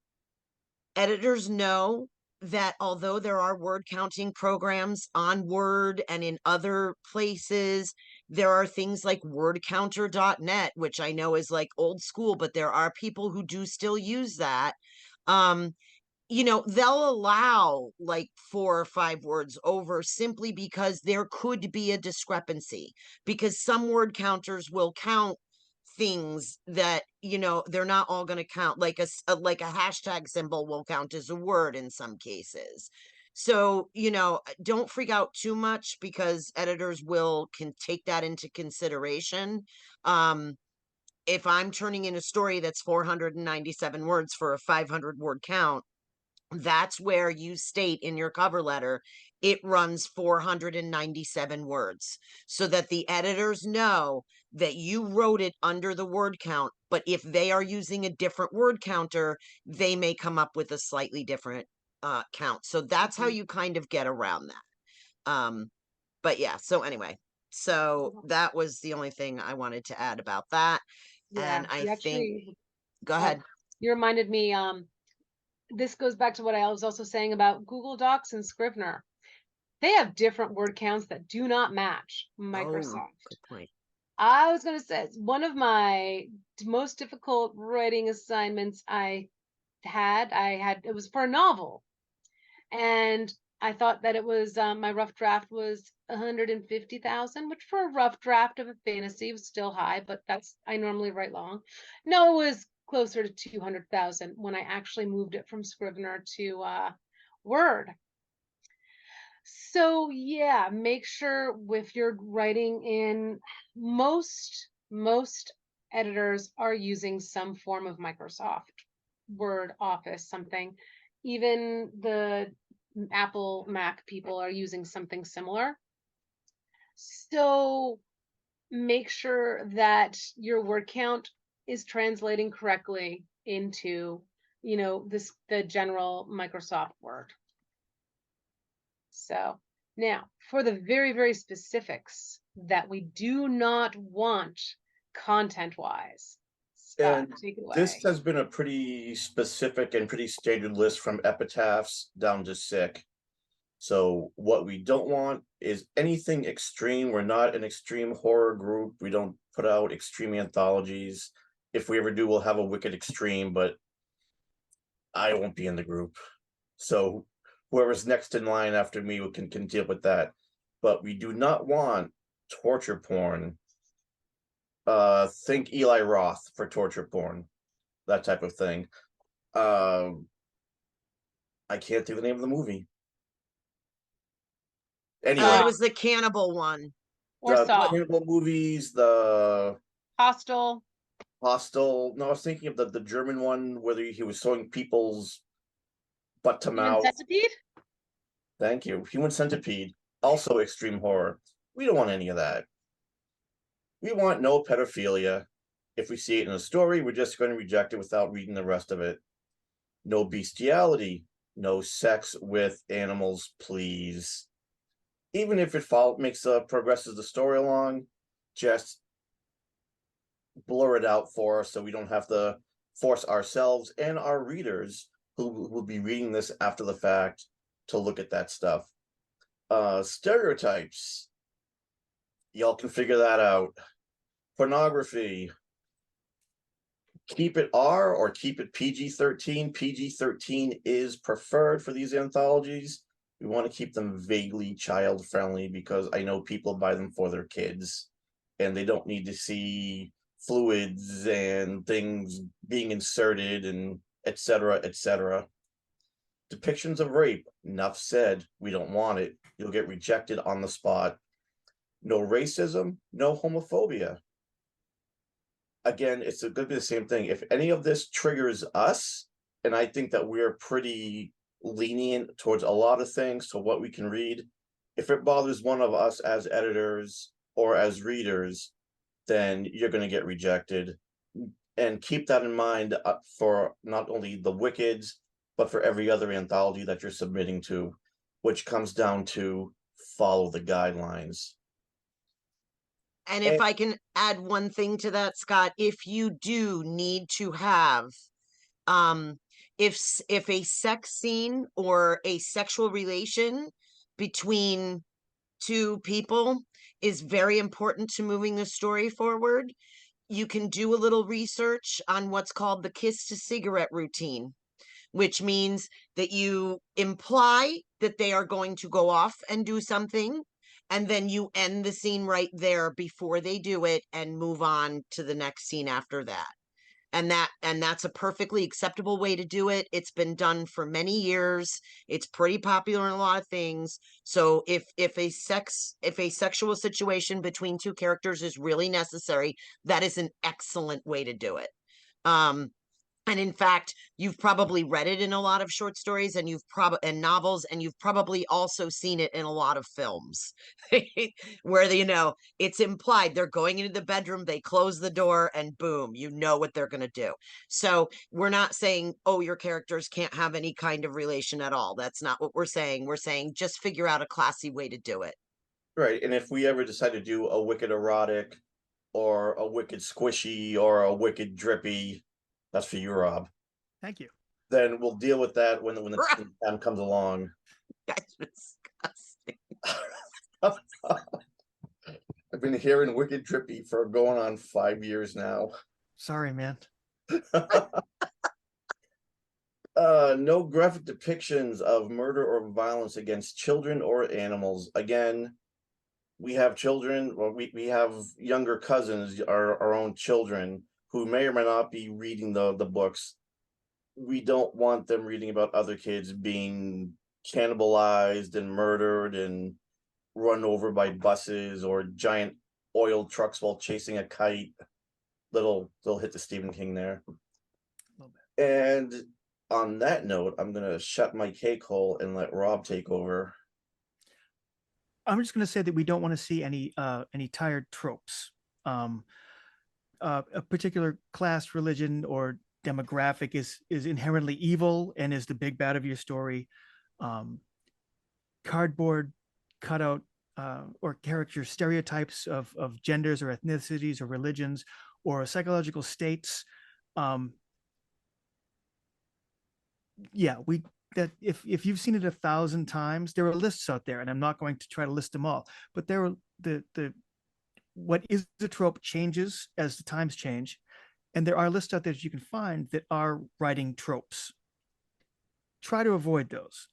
editors know that although there are word counting programs on Word and in other places, there are things like wordcounter.net, which I know is like old school, but there are people who do still use that. They'll allow like 4 or 5 words over simply because there could be a discrepancy, because some word counters will count things that they're not all going to count, like a hashtag symbol will count as a word in some cases. So don't freak out too much, because editors can take that into consideration. If I'm turning in a story that's 497 words for a 500 word count, that's where you state in your cover letter it runs 497 words, so that the editors know that you wrote it under the word count. But if they are using a different word counter, they may come up with a slightly different count. So that's how you kind of get around that. But yeah, so anyway, so that was the only thing I wanted to add about that. Yeah, And I think, go ahead. You reminded me, this goes back to what I was also saying about Google Docs and Scrivener. They have different word counts that do not match Microsoft. Oh, good point. I was going to say, one of my most difficult writing assignments it was for a novel. And I thought that it was, my rough draft was 150,000, which for a rough draft of a fantasy was still high, but I normally write long. No, it was closer to 200,000 when I actually moved it from Scrivener to Word. So yeah, make sure if you're writing in most editors are using some form of Microsoft Word, Office, something. Even the Apple Mac people are using something similar. So make sure that your word count is translating correctly into, the general Microsoft Word. So now for the very, very specifics that we do not want content-wise, Scott, And take it this away. has been a pretty specific and pretty standard list from epitaphs down to sick. So what we don't want is anything extreme. We're not an extreme horror group. We don't put out extreme anthologies. If we ever do, we'll have a wicked extreme, but I won't be in the group. So whoever's next in line after me can deal with that. But we do not want torture porn. Think Eli Roth for torture porn, that type of thing. I can't think of the name of the movie. Anyway, It was the cannibal one. Or the Saw. cannibal movies, the Hostel. Hostel. No, I was thinking of the German one where he was sewing people's butt to Human mouth. Centipede? Thank you. Human Centipede. Also extreme horror. We don't want any of that. We want no pedophilia. If we see it in a story, we're just going to reject it without reading the rest of it. No bestiality. No sex with animals, please. Even if it progresses the story along, just blur it out for us so we don't have to force ourselves and our readers who will be reading this after the fact to look at that stuff. Stereotypes. Y'all can figure that out. Pornography. Keep it R or keep it PG-13. PG-13 is preferred for these anthologies. We want to keep them vaguely child-friendly because I know people buy them for their kids and they don't need to see fluids and things being inserted and etc., etc. Depictions of rape. Enough said. We don't want it. You'll get rejected on the spot. No racism, no homophobia. Again, it's going to be the same thing. If any of this triggers us, and I think that we're pretty lenient towards a lot of things to what we can read, if it bothers one of us as editors or as readers, then you're going to get rejected. And keep that in mind for not only the Wickeds, but for every other anthology that you're submitting to, which comes down to follow the guidelines. And if I can add one thing to that, Scott, if you do need to have, if a sex scene or a sexual relation between two people is very important to moving the story forward, you can do a little research on what's called the kiss to cigarette routine, which means that you imply that they are going to go off and do something, and then you end the scene right there before they do it and move on to the next scene after that. And that's a perfectly acceptable way to do it. It's been done for many years. It's pretty popular in a lot of things. So if a sexual situation between two characters is really necessary, that is an excellent way to do it. And in fact, you've probably read it in a lot of short stories and and novels, and you've probably also seen it in a lot of films where, it's implied they're going into the bedroom, they close the door, and boom, you know what they're going to do. So we're not saying, oh, your characters can't have any kind of relation at all. That's not what we're saying. We're saying just figure out a classy way to do it. Right. And if we ever decide to do a wicked erotic or a wicked squishy or a wicked drippy, that's for you, Rob. Thank you. Then we'll deal with that when the time comes along. That's disgusting. I've been hearing wicked drippy for going on 5 years now. Sorry, man. No graphic depictions of murder or violence against children or animals. Again, we have children, or we have younger cousins, our own children, who may or may not be reading the books. We don't want them reading about other kids being cannibalized and murdered and run over by buses or giant oil trucks while chasing a kite. Little hit to Stephen King there. And on that note, I'm gonna shut my cake hole and let Rob take over. I'm just going to say that we don't want to see any tired tropes. A particular class, religion, or demographic is inherently evil and is the big bad of your story. Cardboard cutout or character stereotypes of genders or ethnicities or religions or psychological states. Yeah, that if you've seen it 1,000 times, there are lists out there, and I'm not going to try to list them all, but there are the what is the trope changes as the times change, and there are lists out there that you can find that are writing tropes. Try to avoid those.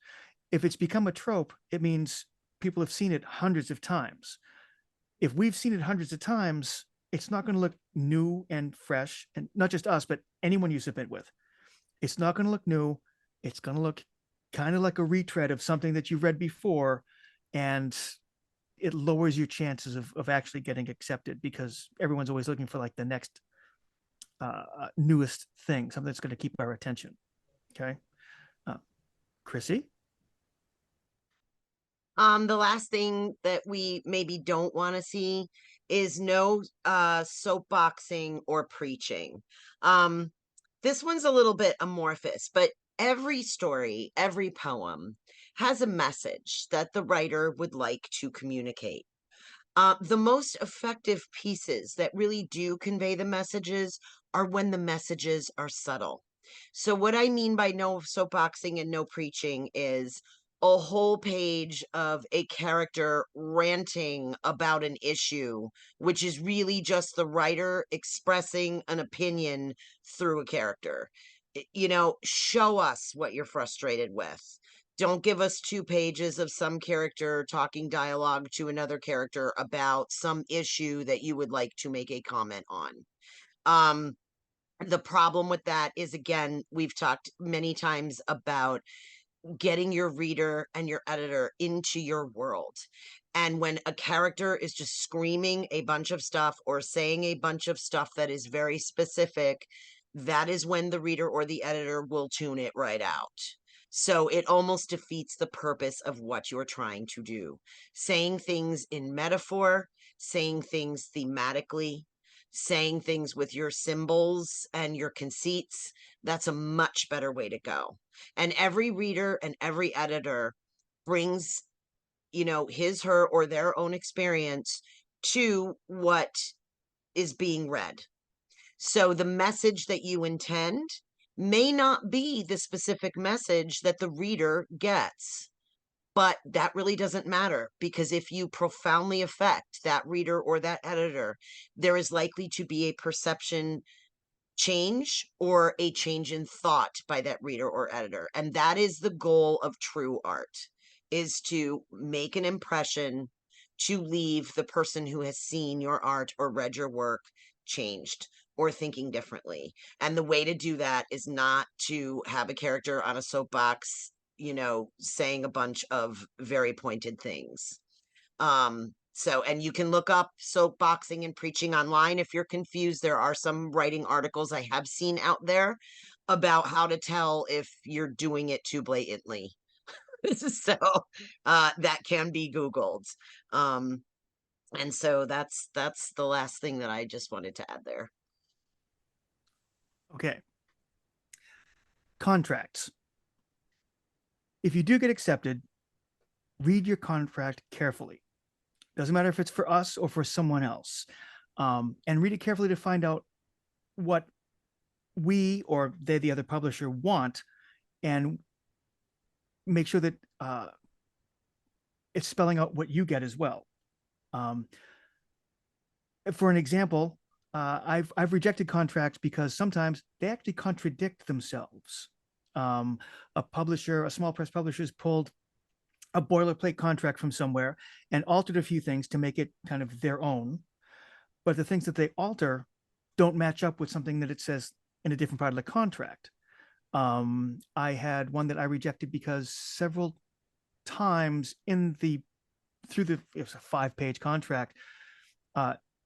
If it's become a trope, it means people have seen it hundreds of times. If we've seen it hundreds of times, it's not going to look new and fresh, and not just us, but anyone you submit with. It's not going to look new. It's going to look kind of like a retread of something that you've read before, and it lowers your chances of actually getting accepted because everyone's always looking for like the next newest thing, something that's going to keep our attention. Okay. Chrissy? The last thing that we maybe don't want to see is no soapboxing or preaching. This one's a little bit amorphous, but every story, every poem has a message that the writer would like to communicate. The most effective pieces that really do convey the messages are when the messages are subtle. So what I mean by no soapboxing and no preaching is a whole page of a character ranting about an issue, which is really just the writer expressing an opinion through a character. Show us what you're frustrated with. Don't give us 2 pages of some character talking dialogue to another character about some issue that you would like to make a comment on. The problem with that is, again, we've talked many times about getting your reader and your editor into your world. And when a character is just screaming a bunch of stuff or saying a bunch of stuff that is very specific, that is when the reader or the editor will tune it right out. So it almost defeats the purpose of what you're trying to do. Saying things in metaphor, saying things thematically, saying things with your symbols and your conceits, that's a much better way to go. And every reader and every editor brings, his, her, or their own experience to what is being read. So the message that you intend may not be the specific message that the reader gets. But that really doesn't matter, because if you profoundly affect that reader or that editor, there is likely to be a perception change or a change in thought by that reader or editor. And that is the goal of true art, is to make an impression, to leave the person who has seen your art or read your work changed or thinking differently. And the way to do that is not to have a character on a soapbox, saying a bunch of very pointed things. And you can look up soapboxing and preaching online if you're confused. There are some writing articles I have seen out there about how to tell if you're doing it too blatantly. So that can be Googled. And so that's the last thing that I just wanted to add there. Okay. Contracts. If you do get accepted, read your contract carefully. Doesn't matter if it's for us or for someone else. And read it carefully to find out what we or they, the other publisher, want, and make sure that it's spelling out what you get as well. For an example, I've rejected contracts because sometimes they actually contradict themselves. A small press publisher has pulled a boilerplate contract from somewhere and altered a few things to make it kind of their own. But the things that they alter don't match up with something that it says in a different part of the contract. I had one that I rejected because several times through it was a 5-page contract,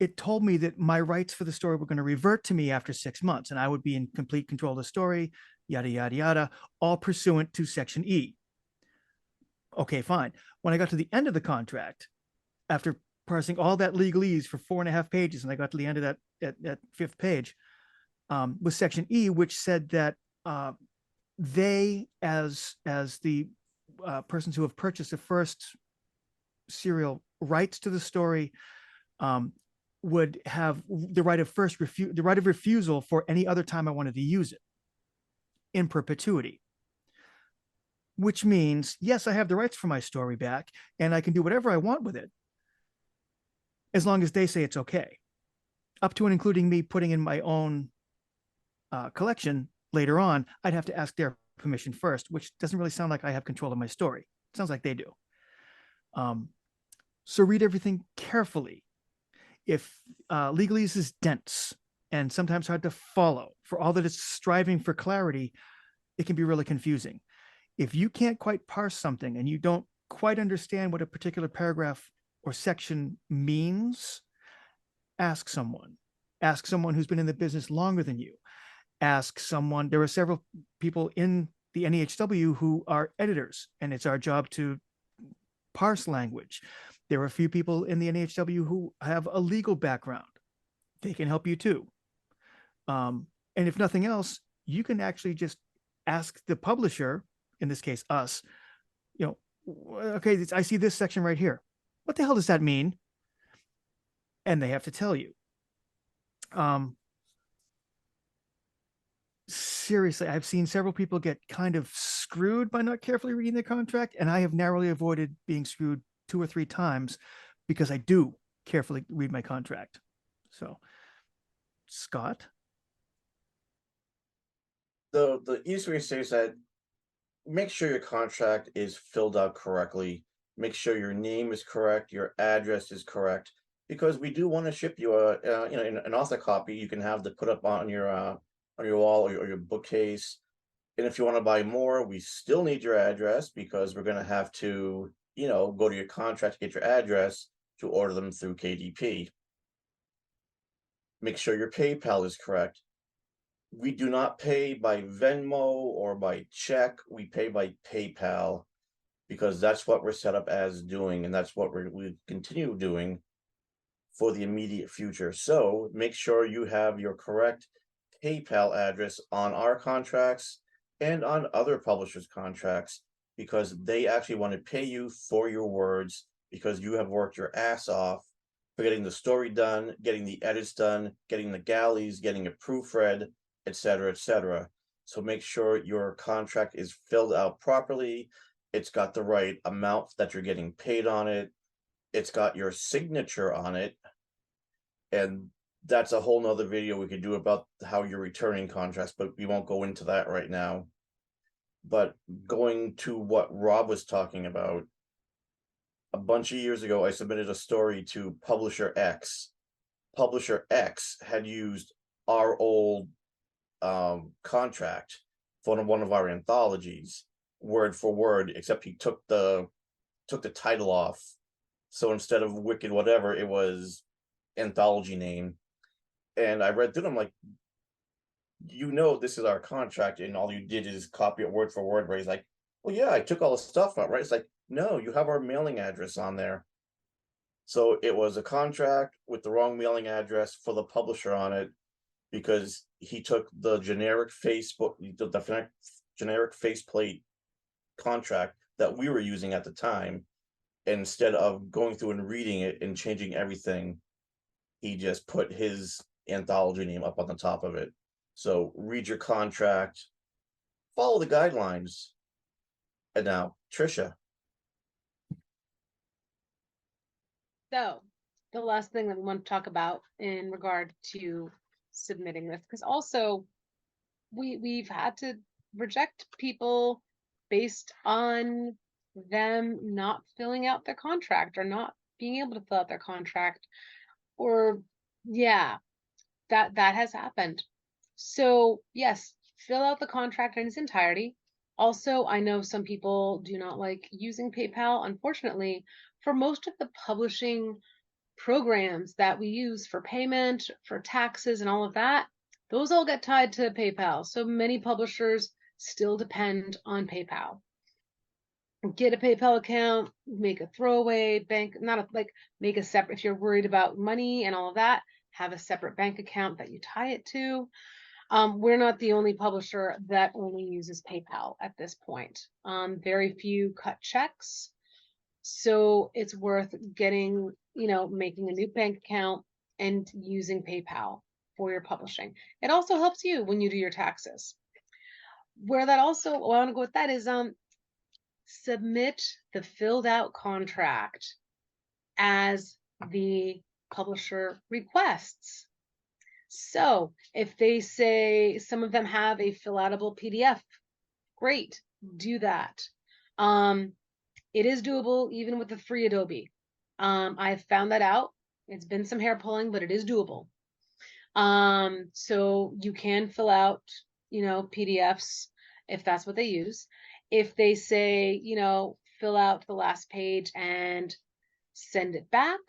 it told me that my rights for the story were going to revert to me after 6 months, and I would be in complete control of the story, yada, yada, yada, all pursuant to Section E. Okay, fine. When I got to the end of the contract, after parsing all that legalese for 4.5 pages, and I got to the end of that 5th page, was Section E, which said that they, as the persons who have purchased the first serial rights to the story, would have the right of refusal for any other time I wanted to use it in perpetuity. Which means, yes, I have the rights for my story back, and I can do whatever I want with it, as long as they say it's okay, up to and including me putting in my own collection later on. I'd have to ask their permission first, which doesn't really sound like I have control of my story. It sounds like they do. So read everything carefully. If legalese is dense and sometimes hard to follow, for all that it's striving for clarity, it can be really confusing. If you can't quite parse something and you don't quite understand what a particular paragraph or section means, ask someone. Ask someone who's been in the business longer than you. Ask someone. There are several people in the NEHW who are editors, and it's our job to parse language. There are a few people in the NEHW who have a legal background. They can help you too. And if nothing else, you can actually just ask the publisher, in this case, us, okay, I see this section right here. What the hell does that mean? And they have to tell you. Seriously, I've seen several people get kind of screwed by not carefully reading the contract, and I have narrowly avoided being screwed 2 or 3 times because I do carefully read my contract. So, Scott? The easiest way to say is that make sure your contract is filled out correctly. Make sure your name is correct, your address is correct, because we do want to ship you an author copy. You can have to put up on your wall or your bookcase. And if you want to buy more, we still need your address, because we're going to have to, go to your contract to get your address to order them through KDP. Make sure your PayPal is correct. We do not pay by Venmo or by check. We pay by PayPal, because that's what we're set up as doing, and that's what we continue doing for the immediate future. So make sure you have your correct PayPal address on our contracts and on other publishers' contracts, because they actually want to pay you for your words, because you have worked your ass off for getting the story done, getting the edits done, getting the galleys, getting it proofread, etc., etc. So make sure your contract is filled out properly. It's got the right amount that you're getting paid on it. It's got your signature on it. And that's a whole nother video we could do about how you're returning contracts, but we won't go into that right now. But going to what Rob was talking about, a bunch of years ago, I submitted a story to Publisher X. Publisher X had used our old contract for one of our anthologies, word for word, except he took the title off. So instead of Wicked whatever, it was anthology name. And I read through them like, this is our contract, and all you did is copy it word for word. Where he's like, well, yeah, I took all the stuff out, right? It's like, no, you have our mailing address on there. So it was a contract with the wrong mailing address for the publisher on it, because he took the generic the generic faceplate contract that we were using at the time. Instead of going through and reading it and changing everything, he just put his anthology name up on the top of it. So read your contract, follow the guidelines. And now, Trisha. So the last thing that we want to talk about in regard to submitting this, because also we've had to reject people based on them not filling out their contract or not being able to fill out their contract, or that has happened. So yes, fill out the contract in its entirety. Also, I know some people do not like using PayPal. Unfortunately, for most of the publishing programs that we use for payment, for taxes, and all of that, those all get tied to PayPal. So many publishers still depend on PayPal. Get a PayPal account, make a throwaway bank, make a separate, if you're worried about money and all of that, have a separate bank account that you tie it to. We're not the only publisher that only uses PayPal at this point. Very few cut checks. So it's worth getting, making a new bank account and using PayPal for your publishing. It also helps you when you do your taxes. Where that also, I want to go with that is submit the filled out contract as the publisher requests. So if they say, some of them have a fill outable PDF, great, do that. It is doable even with the free Adobe. I've found that out. It's been some hair pulling, but it is doable. So you can fill out, PDFs if that's what they use. If they say, fill out the last page and send it back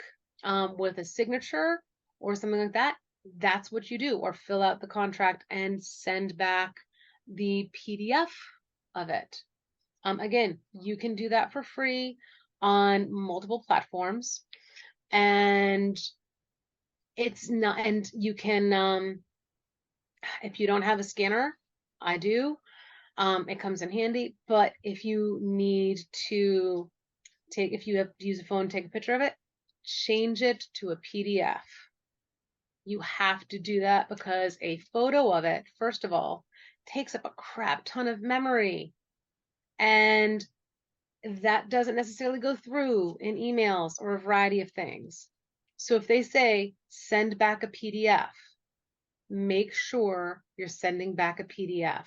with a signature or something like that, that's what you do. Or fill out the contract and send back the PDF of it. Again, you can do that for free on multiple platforms, and it's not, and you can, if you don't have a scanner, I do, it comes in handy, but if you need to if you have to use a phone, take a picture of it, change it to a PDF. You have to do that because a photo of it, first of all, takes up a crap ton of memory. And that doesn't necessarily go through in emails or a variety of things. So if they say, send back a PDF, make sure you're sending back a PDF.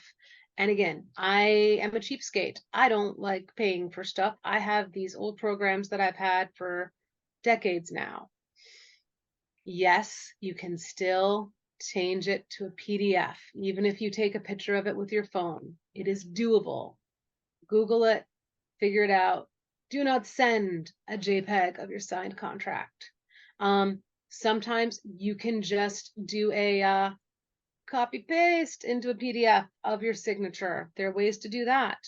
And again, I am a cheapskate. I don't like paying for stuff. I have these old programs that I've had for decades now. Yes, you can still change it to a PDF, even if you take a picture of it with your phone. It is doable. Google it, figure it out. Do not send a JPEG of your signed contract. Sometimes you can just do a copy paste into a PDF of your signature. There are ways to do that.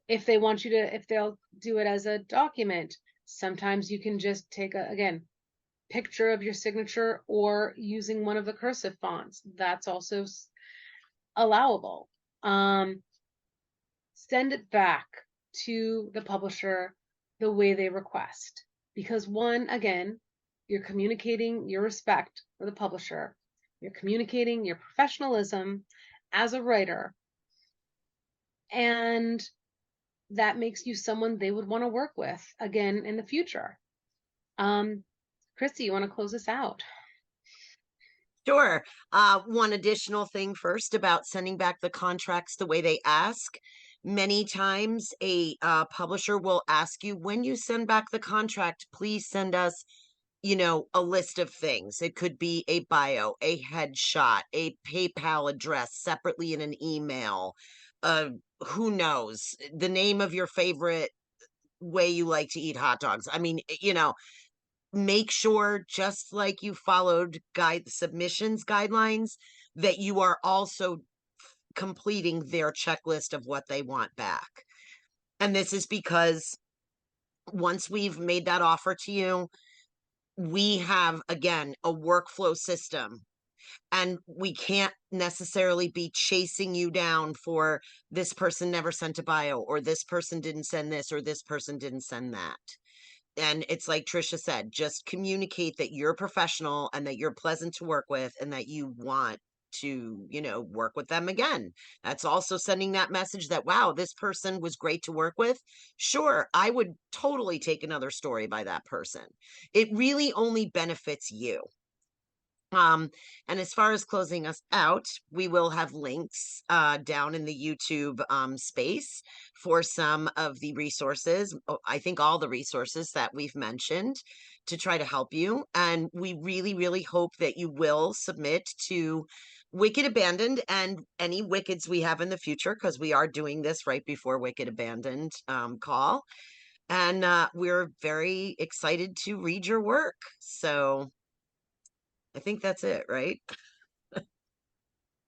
If they want you to, if they'll do it as a document, sometimes you can just take picture of your signature or using one of the cursive fonts. That's also allowable. Send it back to the publisher the way they request. Because one, again, you're communicating your respect for the publisher. You're communicating your professionalism as a writer. And that makes you someone they would want to work with again in the future. Christy, you want to close us out? Sure. One additional thing first about sending back the contracts the way they ask. Many times a publisher will ask you, when you send back the contract, please send us, a list of things. It could be a bio, a headshot, a PayPal address separately in an email. Who knows? The name of your favorite way you like to eat hot dogs. I mean, make sure, just like you followed submissions guidelines, that you are also completing their checklist of what they want back. And this is because once we've made that offer to you, we have, again, a workflow system, and we can't necessarily be chasing you down for this person never sent a bio, or this person didn't send this, or this person didn't send that. And it's like Trisha said, just communicate that you're professional and that you're pleasant to work with and that you want to, work with them again. That's also sending that message that, wow, this person was great to work with. Sure, I would totally take another story by that person. It really only benefits you. And as far as closing us out, we will have links down in the YouTube space for some of the resources. I think all the resources that we've mentioned to try to help you. And we really, really hope that you will submit to Wicked Abandoned and any Wickeds we have in the future, because we are doing this right before Wicked Abandoned call. And we're very excited to read your work. So I think that's it, right?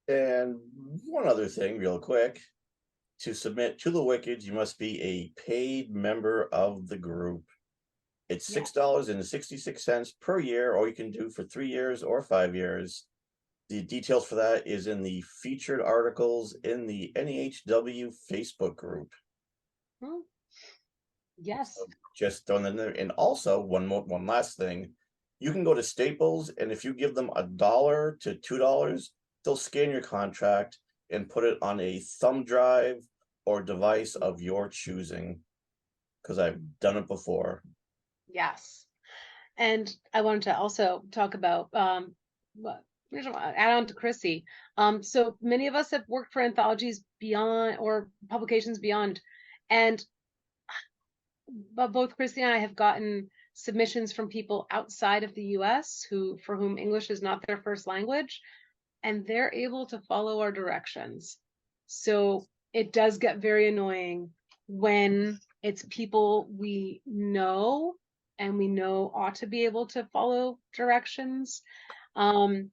And one other thing, real quick. To submit to the Wicked, you must be a paid member of the group. It's $6.66 per year, or you can do for 3 years or 5 years. The details for that is in the featured articles in the NEHW Facebook group. Yes. So just throwing that in there. And also one last thing. You can go to Staples, and if you give them $1 to $2, they'll scan your contract and put it on a thumb drive or device of your choosing, because I've done it before. Yes. And I wanted to also talk about add on to Chrissy. So many of us have worked for anthologies beyond or publications beyond, and both Chrissy and I have gotten submissions from people outside of the US for whom English is not their first language, and they're able to follow our directions. So it does get very annoying when it's people we know and we know ought to be able to follow directions. Don't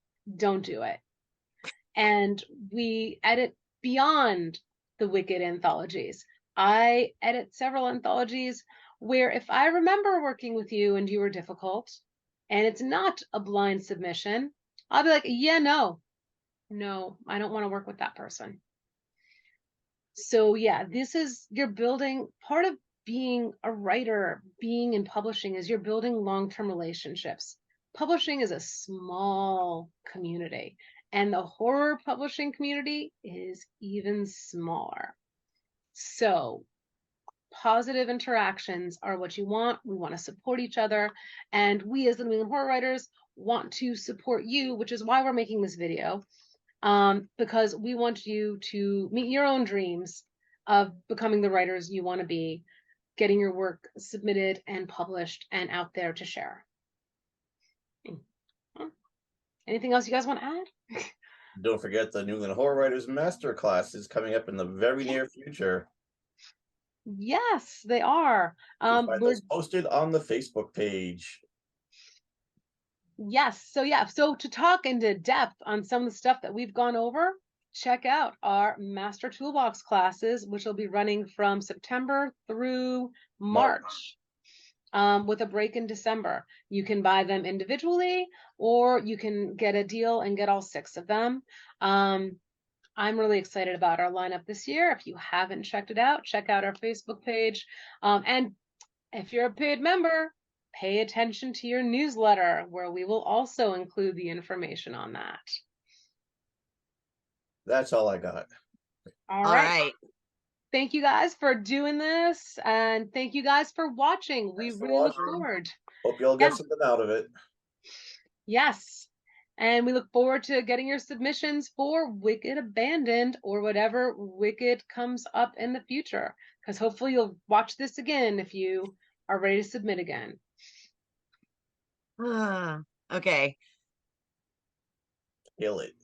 do it. And we edit beyond the Wicked anthologies. I edit several anthologies where if I remember working with you and you were difficult and it's not a blind submission, I'll be like, yeah, no, I don't want to work with that person. So yeah, you're building, part of being a writer, being in publishing is you're building long-term relationships. Publishing is a small community, and the horror publishing community is even smaller. So positive interactions are what you want. We want to support each other, and we as the New England Horror Writers want to support you, which is why we're making this video. Because we want you to meet your own dreams of becoming the writers you want to be, getting your work submitted and published and out there to share. Anything else you guys want to add? Don't forget the New England Horror Writers Masterclass is coming up in the very near future. Yes, they are. You can find those posted on the Facebook page. Yes. So to talk into depth on some of the stuff that we've gone over, check out our Master Toolbox classes, which will be running from September through March, with a break in December. You can buy them individually, or you can get a deal and get all 6 of them. I'm really excited about our lineup this year. If you haven't checked it out, check out our Facebook page. And if you're a paid member, pay attention to your newsletter, where we will also include the information on that. That's all I got. All right. Thank you guys for doing this, and thank you guys for watching. We really look forward. Hope you'll get something out of it. Yes. And we look forward to getting your submissions for Wicked Abandoned or whatever Wicked comes up in the future, because hopefully you'll watch this again if you are ready to submit again. Okay. Kill it.